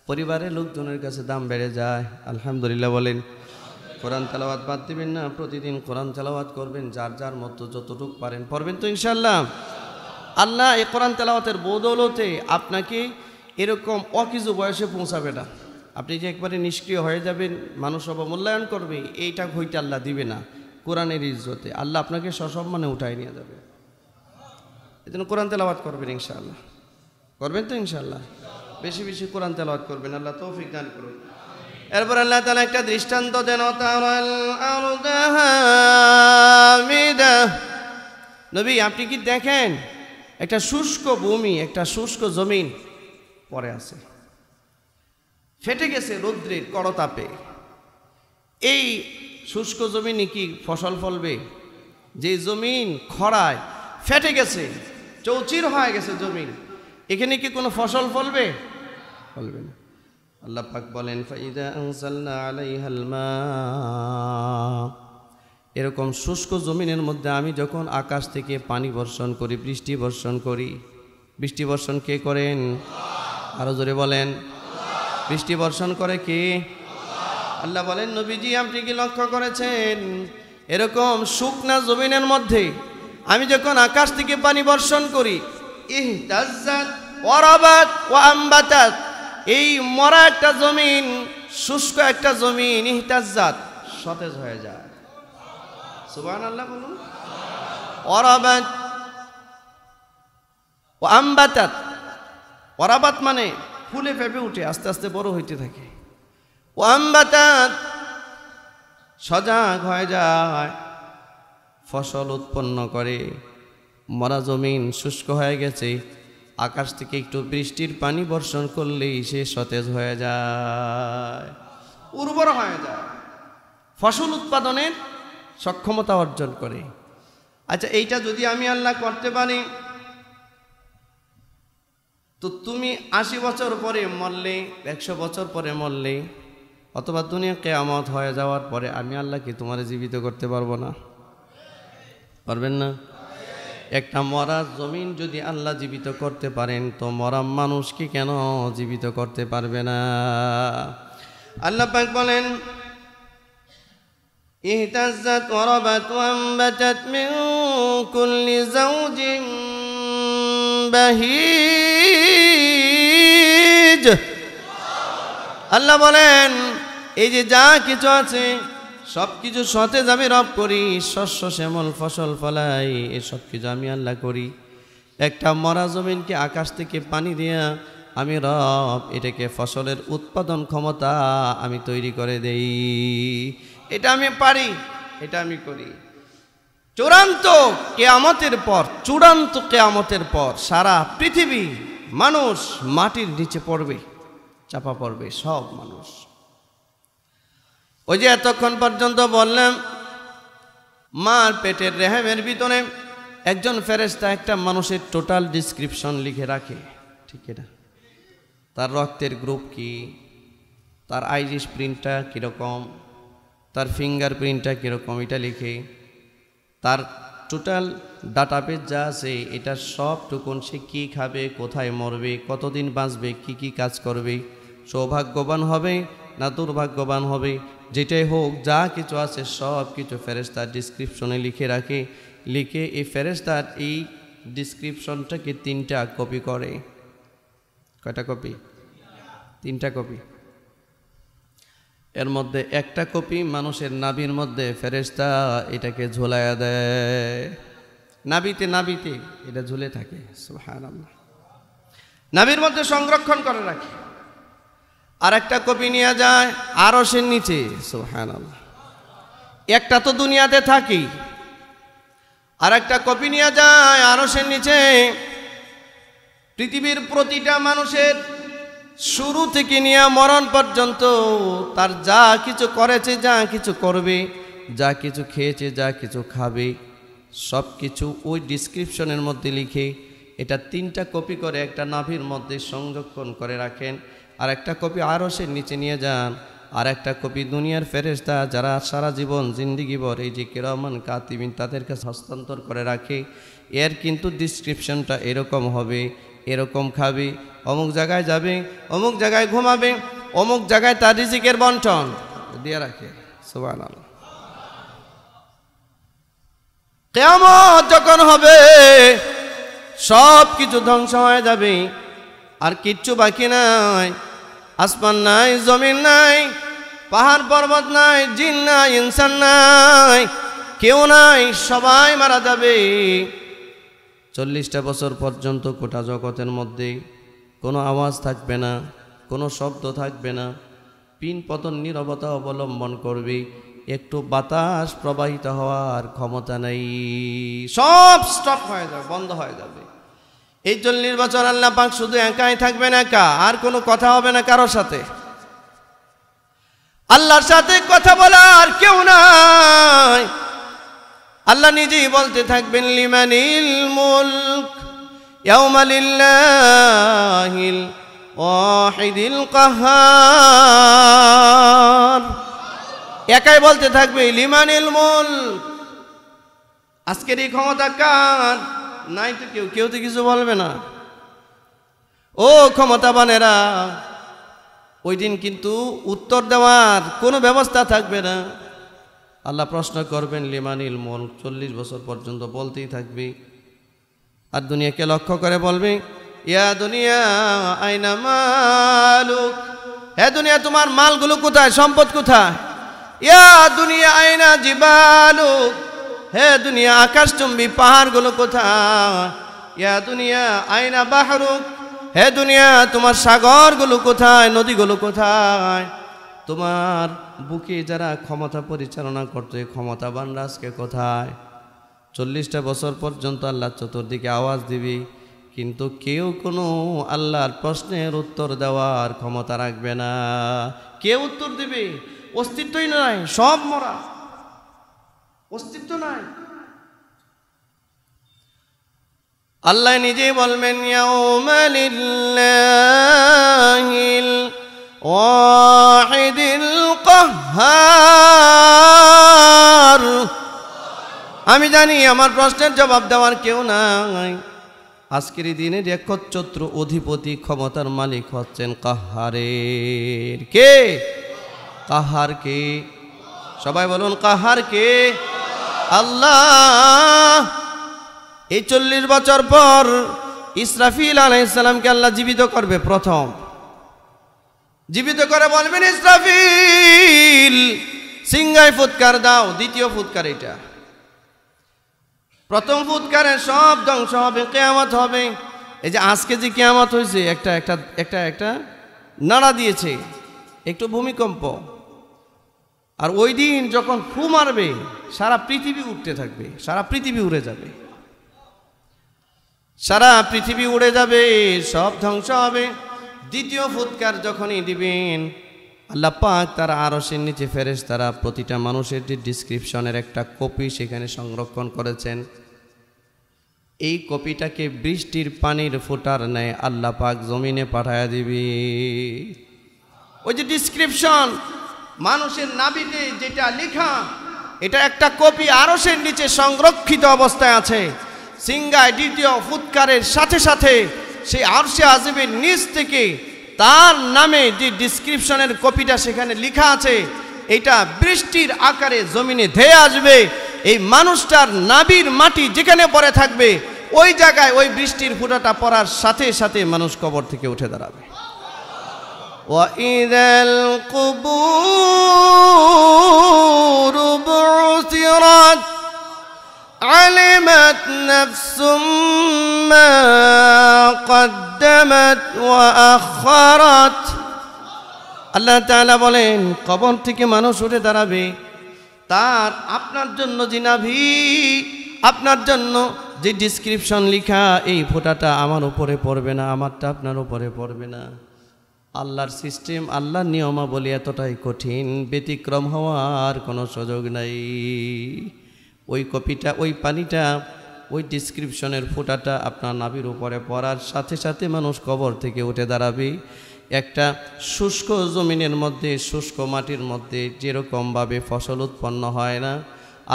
পরিবারের লোকজনের কাছে দাম বেড়ে যায়। আলহামদুলিল্লাহ বলেন। কোরআন তেলাওয়াত বাদ দিবেন না, প্রতিদিন কোরআন তেলাওয়াত করবেন, যার যার মতো যতটুকু পারেন পড়বেন তো ইনশাআল্লাহ। আল্লাহ এই কোরআন তেলাওয়াতের বদৌলতে আপনাকে এরকম অকিছু বয়সে পৌঁছাবে না। আপনি যে একবারে নিষ্ক্রিয় হয়ে যাবেন, মানুষ অবমূল্যায়ন করবে, এইটা হইতে আল্লাহ দিবে না। কোরআনের ইজ্জতে আল্লাহ আপনাকে সসম্মানে উঠায় নিয়ে যাবে। এই জন্য কোরআন তেলাওয়াত করবেন ইনশাআল্লাহ, করবেন তো ইনশাআল্লাহ। বেশি বেশি কোরআন তেলাওয়াত করবেন, আল্লাহ তৌফিক দান করুন। এরপর আল্লাহ তাআলা একটা দৃষ্টান্ত দেন, তারাল আরদা হামিদা। নবী আপনি কি দেখেন একটা শুষ্ক ভূমি, একটা শুষ্ক জমিন পড়ে আছে, ফেটে গেছে রৌদ্রের করতাপে। এই শুষ্ক জমিনে কি ফসল ফলবে? যে জমিন খরায় ফেটে গেছে, চৌচির হয়ে গেছে জমিন, এখানে কি কোনো ফসল ফলবে? ফলবে না। আল্লাহ পাক বলেন, ফাইদা আনজালনা আলাইহাল মা, এরকম শুষ্ক জমিনের মধ্যে আমি যখন আকাশ থেকে পানি বর্ষণ করি, বৃষ্টি বর্ষণ করি। বৃষ্টি বর্ষণ কে করেন? আরো জোরে বলেন। বৃষ্টি বর্ষণ করে কে? আল্লাহ বলেন, নবীজি আপনি কি লক্ষ্য করেছেন এরকম শুকনা জমিনের মধ্যে আমি যখন আকাশ থেকে পানি বর্ষণ করি, ইহতাজ্জাত ওয়ারাবাত ওয়া আমবাতাত, এই মরা একটা জমিন, শুষ্ক একটা জমিন, ইহতাজ্জাত সতেজ হয়ে যায়। সুবহানাল্লাহ বলুন। ওয়ারাবাত ওয়া আমবাতাত, ওয়ারাবাত মানে ফুলে ফেপে উঠে আস্তে আস্তে বড় হইতে থাকে। ওয়া আমবাতাত সজাগ হয়ে যায়, ফসল উৎপন্ন করে। মরা জমিন শুষ্ক হয়ে গেছে, আকাশ থেকে একটু বৃষ্টির পানি বর্ষণ করলেই সে সতেজ হয়ে যায়, উর্বর হয়ে যায়, ফসল উৎপাদনের সক্ষমতা অর্জন করে। আচ্ছা, এইটা যদি আমি আল্লাহ করতে পারি, তো তুমি 80 বছর পরে মরলে, 100 বছর পরে মরলে, অথবা দুনিয়া কিয়ামত হয়ে যাওয়ার পরে আমি আল্লাহ কি তোমারে জীবিত করতে পারবো না? পারবেন না? একটা মরা জমিন যদি আল্লাহ জীবিত করতে পারেন, তো মরা মানুষকে কেন জীবিত করতে পারবে না? আল্লাহ পাক বলেন, اهتزت وربت وانبتت من كل زوج بهيج আল্লাহ বলেন এই যে যা কিছু আছে সব কিছু সতেজ আমি রব করি, শস্য শ্যামল ফসল ফলাই, এই সব কিছু আমি আল্লাহ করি। একটা মরা জমিনকে আকাশ থেকে পানি দিয়া আমি রব এটাকে ফসলের উৎপাদন ক্ষমতা আমি তৈরি করে দেই। এটা আমি পারি, এটা আমি করি। চূড়ান্ত কেয়ামতের পর সারা পৃথিবী মানুষ মাটির নিচে পড়বে, চাপা পড়বে সব মানুষ। ওই যে এতক্ষণ পর্যন্ত বললাম মার পেটের রেহেমের ভিতরে একজন ফেরেশতা একটা মানুষের টোটাল ডিসক্রিপশন লিখে রাখে, ঠিক এটা, তার রক্তের গ্রুপ কি, তার আইরিশ প্রিন্টটা কীরকম, তার ফিঙ্গার প্রিন্টটা কীরকম, এটা লিখে তার টোটাল ডাটাবেজ যা আছে এটা সবটুকুন সে কী খাবে, কোথায় মরবে, কতদিন বাঁচবে, কি কি কাজ করবে, সৌভাগ্যবান হবে না দুর্ভাগ্যবান হবে, যেটাই হোক যা কিছু আছে সব কিছু ফেরেশতা ডিসক্রিপশনে লিখে রাখে। লিখে এই ফেরেশতার এই ডিসক্রিপশনটাকে 3টা কপি করে। কয়টা কপি? 3টা কপি। এর মধ্যে একটা কপি মানুষের নাভির মধ্যে ফেরেশতা এটাকে ঝুলাইয়া দেয়। নাভিতে এটা ঝুলে থাকে, সুবহানাল্লাহ, নাভির মধ্যে সংরক্ষণ করে রাখে। আর একটা কপি নিয়ে যায় আরশের নিচে, সুবহানাল্লাহ। একটা তো দুনিয়াতে থাকি, আর একটা কপি নিয়ে যায় আরশের নিচে। পৃথিবীর প্রতিটা মানুষের শুরু থেকে নিয়ে মরণ পর্যন্ত তার যা কিছু করেছে, যা কিছু করবে, যা কিছু খেয়েছে, যা কিছু খাবে, সব কিছু ওই ডিসক্রিপশনের মধ্যে লিখে এটা 3টা কপি করে একটা নাভির মধ্যে সংরক্ষণ করে রাখেন। আর একটা কপি আরশের নিচে নিয়ে যান, আর একটা কপি দুনিয়ার ফেরেশতা যারা সারা জীবন জিন্দিগিভর এই যে কিরামান কাতিবিন তাদের কাছে হস্তান্তর করে রাখে। এর কিন্তু ডিসক্রিপশনটা এরকম হবে, এরকম খাবে, অমুক জায়গায় যাবে, অমুক জায়গায় ঘুমাবে, অমুক জায়গায় তার রিজিকের বন্টন দিয়ে রাখে, সুবহানাল্লাহ। কিয়ামত যখন হবে সব কিছু ধ্বংস হয়ে যাবে, আর কিচ্ছু বাকি নাই। আসমান নাই, জমিন নাই, পাহাড় পর্বত নাই, জিন নাই, ইনসান নাই, কেউ নাই, সবাই মারা যাবে। 40টা বছর পর্যন্ত গোটা জগতের মধ্যে কোনো আওয়াজ থাকবে না, কোনো শব্দ থাকবে না, পিন পতন নীরবতা অবলম্বন করবে, একটু বাতাস প্রবাহিত হওয়ার ক্ষমতা নেই, সব স্টপ হয়ে যাবে, বন্ধ হয়ে যাবে। এই 40 বছর আল্লাহ পাক শুধু একাই থাকবেন, একা, আর কোনো কথা হবে না কারোর সাথে। আল্লাহর সাথে কথা বলার কেউ নাই। আল্লাহ নিজেই বলতে থাকবেন লিমানিল মুলক ইয়াওমা লিল্লাহিল ওয়াহিদিল কাহ্হার। একাই বলতে থাকবে লিমানিল মুলক, আজকের এই ক্ষমতা কার? নাই তো কেউ তো কিছু বলবে না। ও ক্ষমতাবানেরা, ওই দিন কিন্তু উত্তর দেওয়ার কোনো ব্যবস্থা থাকবে না। আল্লাহ প্রশ্ন করবেন লিমানিল মুলক, 40 বছর পর্যন্ত বলতেই থাকবে। আর দুনিয়াকে লক্ষ্য করে বলবে ইয়া দুনিয়া আইনা মালুক, হে দুনিয়া তোমার মালগুলো কোথায়, সম্পদ কোথায়? ইয়া দুনিয়া আইনা জিবালুক, হে দুনিয়া আকাশচুম্বী পাহাড়গুলো কোথায়? ইয়া দুনিয়া আইনা বাহরুক, হে দুনিয়া তোমার সাগরগুলো কোথায়, নদীগুলো কোথায়? তোমার বুকে যারা ক্ষমতা পরিচালনা করতে ক্ষমতাবান রাজকে কোথায়? 40টা বছর পর্যন্ত আল্লাহ চতুর্দিকে আওয়াজ দিবে, কিন্তু কেউ কোনো আল্লাহর প্রশ্নের উত্তর দেওয়ার ক্ষমতা রাখবে না। কেউ উত্তর দিবে? অস্তিত্বই নাই, সব মরা, অস্তিত্ব নাই। আল্লাহ নিজেই বলবেন ইয়াউমা লিল্লাহিল ওয়াহিদিল কাহ্হার। আমি জানি আমার প্রশ্নের জবাব দেওয়ার কেউ নাই। আজকের এই দিনের একচ্ছত্র অধিপতি ক্ষমতার মালিক হচ্ছেন কাহ্হারের। কে কাহ্হার? কে? সবাই বলুন কাহার কে? আল্লাহ। এই 40 বছর পর ইসরাফিল আলাইহিস সালামকে আল্লাহ জীবিত করবে। প্রথম জীবিত করে বলবেন, ইসরাফিল সিংহায় ফুৎকার দাও। দ্বিতীয় ফুৎকার এটা। প্রথম ফুৎকারে সব ধ্বংস হবে, কিয়ামত হবে। এই যে আজকে যে কিয়ামত হয়েছে, একটা একটা একটা একটা নাড়া দিয়েছে, একটু ভূমিকম্প। আর ওই দিন যখন ফু মারবে, সারা পৃথিবী উঠতে থাকবে, সারা পৃথিবী উড়ে যাবে, সারা পৃথিবী উড়ে যাবে, সব ধ্বংস হবে। দ্বিতীয় ফুৎকার যখনই দিবেন, আল্লাহ পাক তার আরশের নিচে ফেরেশতারা প্রতিটা মানুষের যে ডিসক্রিপশনের একটা কপি সেখানে সংরক্ষণ করেছেন, এই কপিটাকে বৃষ্টির পানির ফোঁটার ন্যায় আল্লাহ পাক জমিনে পাঠায়া দিবে। ওই যে ডিসক্রিপশন মানুষের নাভিতে যেটা লেখা, এটা একটা কপি আরশের নিচে সংরক্ষিত অবস্থায় আছে। সিংহায় দ্বিতীয় ফুৎকারের সাথে সাথে সেই আরশে আজিমের নিচ থেকে তার নামে যে ডিসক্রিপশনের কপিটা সেখানে লেখা আছে, এটা বৃষ্টির আকারে জমিনে ধেয়ে আসবে। এই মানুষটার নাভির মাটি যেখানে পড়ে থাকবে, ওই জায়গায় ওই বৃষ্টির ফোঁটাটা পড়ার সাথে সাথে মানুষ কবর থেকে উঠে দাঁড়াবে। ওয়াইদাল কুবুর বুসিরাত আলিমাত নাফসুম মা কদ্দামাত ওয়া আখারাত। আল্লাহ তাআলা বলেন, কবর থেকে মানুষ উঠে দাঁড়াবে, তার আপনার জন্য যে নাভি, আপনার জন্য যে ডিসক্রিপশন লেখা, এই ফোঁটাটা আমার উপরে পড়বে না, আমারটা আপনার উপরে পড়বে না। আল্লাহর সিস্টেম, আল্লাহর নিয়মাবলী এতটাই কঠিন, ব্যতিক্রম হওয়ার কোনো সুযোগ নাই। ওই কপিটা, ওই পানিটা, ওই ডিসক্রিপশনের ফোঁটাটা আপনার নাভির উপরে পড়ার সাথে সাথে মানুষ কবর থেকে উঠে দাঁড়াবে। একটা শুষ্ক জমিনের মধ্যে, শুষ্ক মাটির মধ্যে যেরকমভাবে ফসল উৎপন্ন হয় না,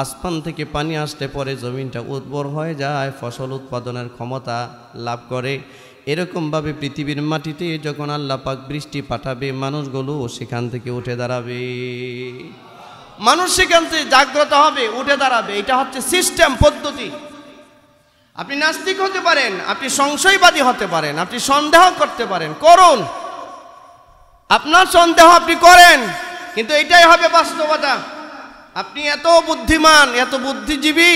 আসমান থেকে পানি আসলে পরে জমিনটা উর্বর হয়ে যায়, ফসল উৎপাদনের ক্ষমতা লাভ করে, এরকমভাবে পৃথিবীর মাটিতে যখন আল্লাহ পাক বৃষ্টি পাঠাবে, মানুষগুলো সেখান থেকে উঠে দাঁড়াবে, মানুষ সেখান থেকে জাগ্রত হবে, উঠে দাঁড়াবে। এটা হচ্ছে সিস্টেম, পদ্ধতি। আপনি নাস্তিক হতে পারেন, আপনি সংশয়বাদী হতে পারেন, আপনি সন্দেহ করতে পারেন, করুন, আপনার সন্দেহ আপনি করেন, কিন্তু এটাই হবে বাস্তবতা। আপনি এত বুদ্ধিমান, এত বুদ্ধিজীবী,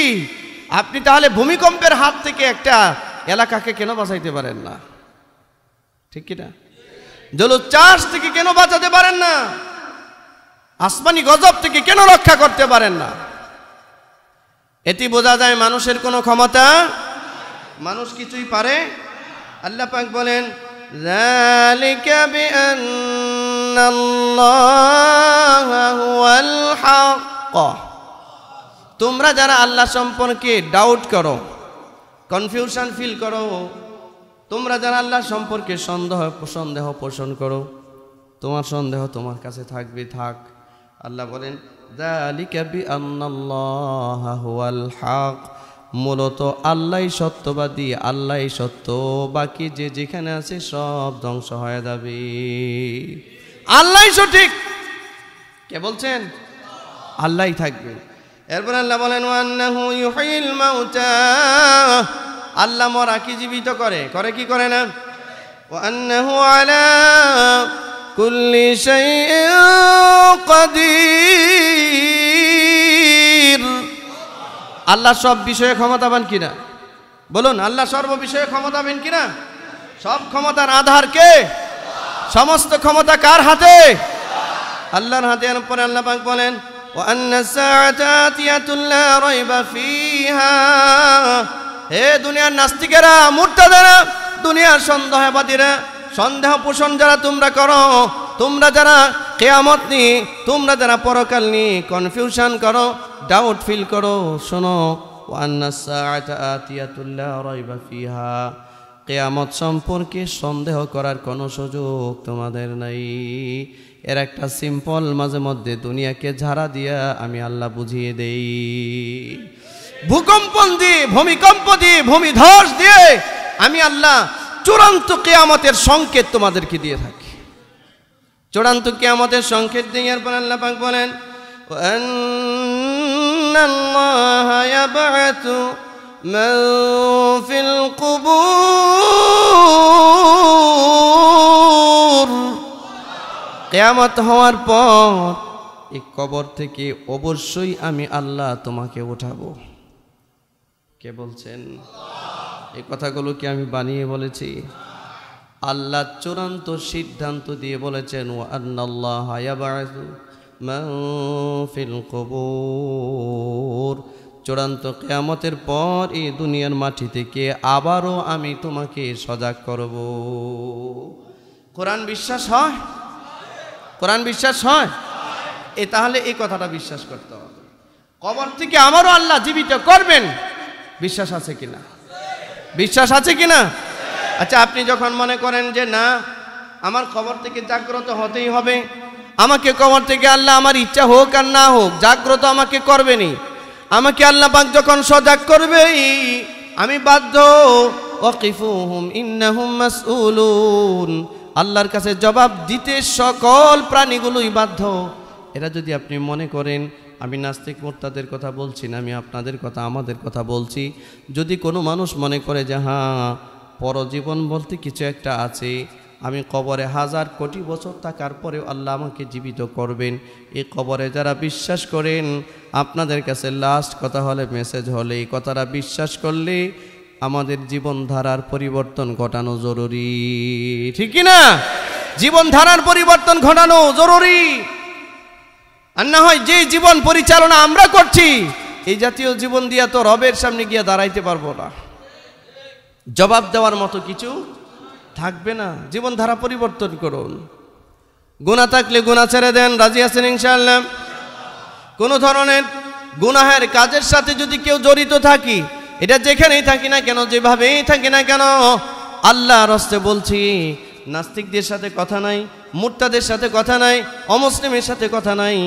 আপনি তাহলে ভূমিকম্পের হাত থেকে একটা এলাকাকে কেন বাঁচাইতে পারেন না? ঠিক কিনা? জলোচ্ছ্বাস থেকে কেন বাঁচাতে পারেন না? আসমানি গজব থেকে কেন রক্ষা করতে পারেন না? এটি বোঝা যায় মানুষের কোনো ক্ষমতা, মানুষ কিছুই পারে। আল্লাহ পাক বলেন, যালিকা বিআন্নাল্লাহা হুয়াল হক। তোমরা যারা আল্লাহ সম্পর্কে ডাউট করো, কনফিউশন ফিল করো, তোমরা যারা আল্লাহ সম্পর্কে সন্দেহ পোষণ করো, তোমার সন্দেহ তোমার কাছে থাকবে, থাক। আল্লাহ বলেন, যালিকা বিআন্নাল্লাহা হুয়াল হক। মূলত আল্লাহই সত্যবাদী, আল্লাহই সত্য, বাকি যে যেখানে আছে সব ধ্বংস হয়ে যাবে। আল্লাহই সঠিক। কে বলছেন? আল্লাহই থাকবে। এরপর আল্লাহ বলেন, ওয়ান্নাহু ইউহিল মাউতা। আল্লাহ মরা কি জীবিত করে? করে কি করে না? ওয়ান্নাহু আলা কুল্লি শাইইন কাদির। আল্লাহ সব বিষয়ে ক্ষমতাবান কিনা? বলুন, আল্লাহ সর্ব বিষয়ে ক্ষমতাবান কিনা? সব ক্ষমতার আধার কে? সমস্ত ক্ষমতা কার হাতে? আল্লাহর হাতে। এরপরে আল্লাহ পাক বলেন, ওয়ান্না সাআতা আতিয়াতুন লা রাইবা ফিহা। হে দুনিয়ার নাস্তিকেরা, মুরতাদেরা, দুনিয়ার সন্দেহবাদীরা, সন্দেহ পোষণ যারা তোমরা করো, তোমরা যারা কিয়ামত নিয়ে, তোমরা যারা পরকাল নিয়ে কনফিউশন করো, ডাউট ফিল করো, শোনো, ওয়ান্না সাআতা আতিয়াতুন লা রাইবা ফিহা। কিয়ামত সম্পর্কে সন্দেহ করার কোনো সুযোগ তোমাদের নাই। এর একটা সিম্পল মাঝে মধ্যে দুনিয়াকে ঝাড়া দিয়া আমি আল্লাহ বুঝিয়ে দেই। ভূকম্পন দিয়ে, ভূমিকম্প দিয়ে, ভূমিধস দিয়ে আমি আল্লাহ চূড়ান্ত কিয়ামতের সংকেত তোমাদেরকে দিয়ে থাকি। চূড়ান্ত কিয়ামতের সংকেত দিয়ে এরপর আল্লাহ পাক বলেন, وأن الله يبعث من في القبور কিয়ামত হওয়ার পর এই কবর থেকে অবশ্যই আমি আল্লাহ তোমাকে উঠাবো। কে বলছেন? এই কথাগুলো কি আমি বানিয়ে বলেছি? আল্লাহ চূড়ান্ত সিদ্ধান্ত দিয়ে বলেছেন ওয়া আন্নাল্লাহা ইয়াবআসু মান ফিল কুবুর, চূড়ান্ত কিয়ামতের পর এই দুনিয়ার মাটি থেকে আবারও আমি তোমাকে সজাগ করব। কোরআন বিশ্বাস হয়? কোরআন বিশ্বাস হয়? তাহলে এই কথাটা বিশ্বাস করতে হবে, কবর থেকে আমারও আল্লাহ জীবিত করবেন। বিশ্বাস আছে কিনা? বিশ্বাস আছে কিনা? আচ্ছা, আপনি যখন মনে করেন যে না আমার কবর থেকে জাগ্রত হতেই হবে, আমাকে কবর থেকে আল্লাহ আমার ইচ্ছা হোক আর না হোক জাগ্রত আমাকে করবেনই, আমাকে আল্লাহ পাক যখন সজাগ করবেই আমি বাধ্য, ওয়াকিফুহুম ইন্নাহুম মাসউলুন, আল্লাহর কাছে জবাব দিতে সকল প্রাণীগুলোই বাধ্য। এরা যদি আপনি মনে করেন, আমি নাস্তিক মুরতাদের কথা বলছি না, আমি আপনাদের কথা আমাদের কথা বলছি, যদি কোনো মানুষ মনে করে যে হ্যাঁ পরজীবন বলতে কিছু একটা আছে, আমি কবরে হাজার কোটি বছর থাকার পরেও আল্লাহ আমাকে জীবিত করবেন, এই কবরে যারা বিশ্বাস করেন, আপনাদের কাছে লাস্ট কথা হলে মেসেজ হলে এই কথাটা বিশ্বাস করলে আমাদের জীবনধারার পরিবর্তন ঘটানো জরুরি। ঠিক কি না? জীবনধারার পরিবর্তন ঘটানো জরুরি। আর না হয় যে জীবন পরিচালনা আমরা করছি এই জাতীয় জীবন দিয়া তো রবের সামনে গিয়ে দাঁড়াইতে পারবো না, জবাব দেওয়ার মতো কিছু থাকবে না। জীবনধারা পরিবর্তন করুন। গুনাহ থাকলে গুনাহ ছেড়ে দেন, রাজি আছেন ইনশাআল্লাহ? কোনো ধরনের গুনাহের কাজের সাথে যদি কেউ জড়িত থাকি, এটা যেখানেই থাকি না কেন, যেভাবেই থাকি না কেন, আল্লাহর হস্তে বলছি, নাস্তিকদের সাথে কথা নাই, মুরতাদের সাথে কথা নাই, অমুসলিমের সাথে কথা নাই।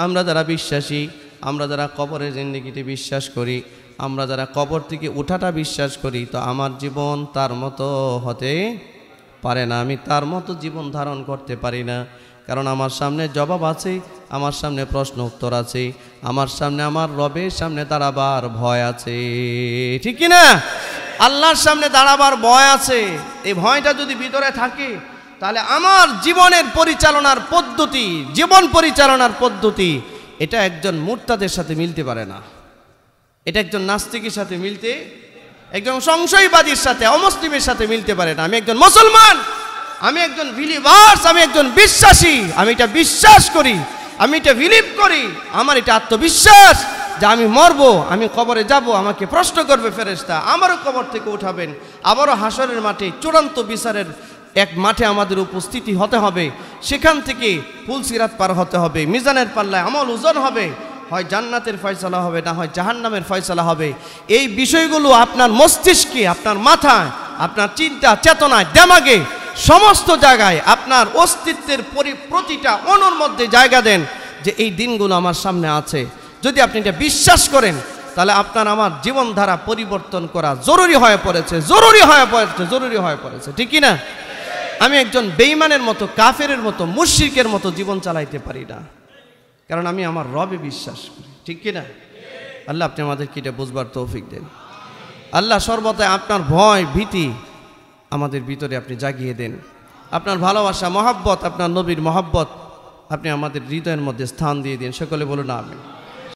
আমরা যারা বিশ্বাসী, আমরা যারা কবরের জিন্দেগিতে বিশ্বাস করি, আমরা যারা কবর থেকে উঠাটা বিশ্বাস করি, তো আমার জীবন তার মতো হতে পারে না, আমি তার মতো জীবন ধারণ করতে পারি না। কারণ আমার সামনে জবাব আছে, আমার সামনে প্রশ্ন উত্তর আছে, আমার সামনে আমার রবের সামনে দাঁড়াবার ভয় আছে। ঠিক কি না? আল্লাহর সামনে দাঁড়াবার ভয় আছে। এই ভয়টা যদি ভিতরে থাকে তাহলে আমার জীবনের পরিচালনার পদ্ধতি, জীবন পরিচালনার পদ্ধতি, এটা একজন মুরতাদের সাথে মিলতে পারে না, এটা একজন নাস্তিকের সাথে মিলতে, একজন সংশয়বাদীর সাথে, অমুসলিমের সাথে মিলতে পারে না। আমি একজন মুসলমান, আমি একজন বিলিভার্স, আমি একজন বিশ্বাসী, আমি এটা বিশ্বাস করি, আমি এটা বিলিভ করি, আমার এটা আত্মবিশ্বাস যে আমি মরবো, আমি কবরে যাব, আমাকে প্রশ্ন করবে ফেরেশতা, আমারও কবর থেকে উঠাবেন, আবারও হাসরের মাঠে চূড়ান্ত বিচারের এক মাঠে আমাদের উপস্থিতি হতে হবে, সেখান থেকে পুলসিরাত পার হতে হবে, মিজানের পাল্লায় আমল ওজন হবে, হয় জান্নাতের ফয়সালা হবে, না হয় জাহান্নামের ফয়সালা হবে। এই বিষয়গুলো আপনার মস্তিষ্কে, আপনার মাথায়, আপনার চিন্তা চেতনায়, দেমাগে, সমস্ত জায়গায় আপনার অস্তিত্বের প্রতিটা অণুর মধ্যে জায়গা দেন যে এই দিনগুলো আমার সামনে আছে। যদি আপনি এটা বিশ্বাস করেন তাহলে আপনার আমার জীবনধারা পরিবর্তন করা জরুরি হয়ে পড়েছে, জরুরি হয়ে পড়েছে, জরুরি হয়ে পড়েছে। ঠিক কি না? আমি একজন বেঈমানের মতো, কাফেরের মতো, মুশরিকের মতো জীবন চালাইতে পারি না, কারণ আমি আমার রবে বিশ্বাস করি। ঠিক কি না? আল্লাহ আপনি আমাদেরকে এটা বুঝবার তৌফিক দেন। আল্লাহ সর্বদাই আপনার ভয় ভীতি আমাদের ভিতরে আপনি জাগিয়ে দেন। আপনার ভালোবাসা মহব্বত, আপনার নবীর মহব্বত আপনি আমাদের হৃদয়ের মধ্যে স্থান দিয়ে দিন। সকলে বলুন আমিন।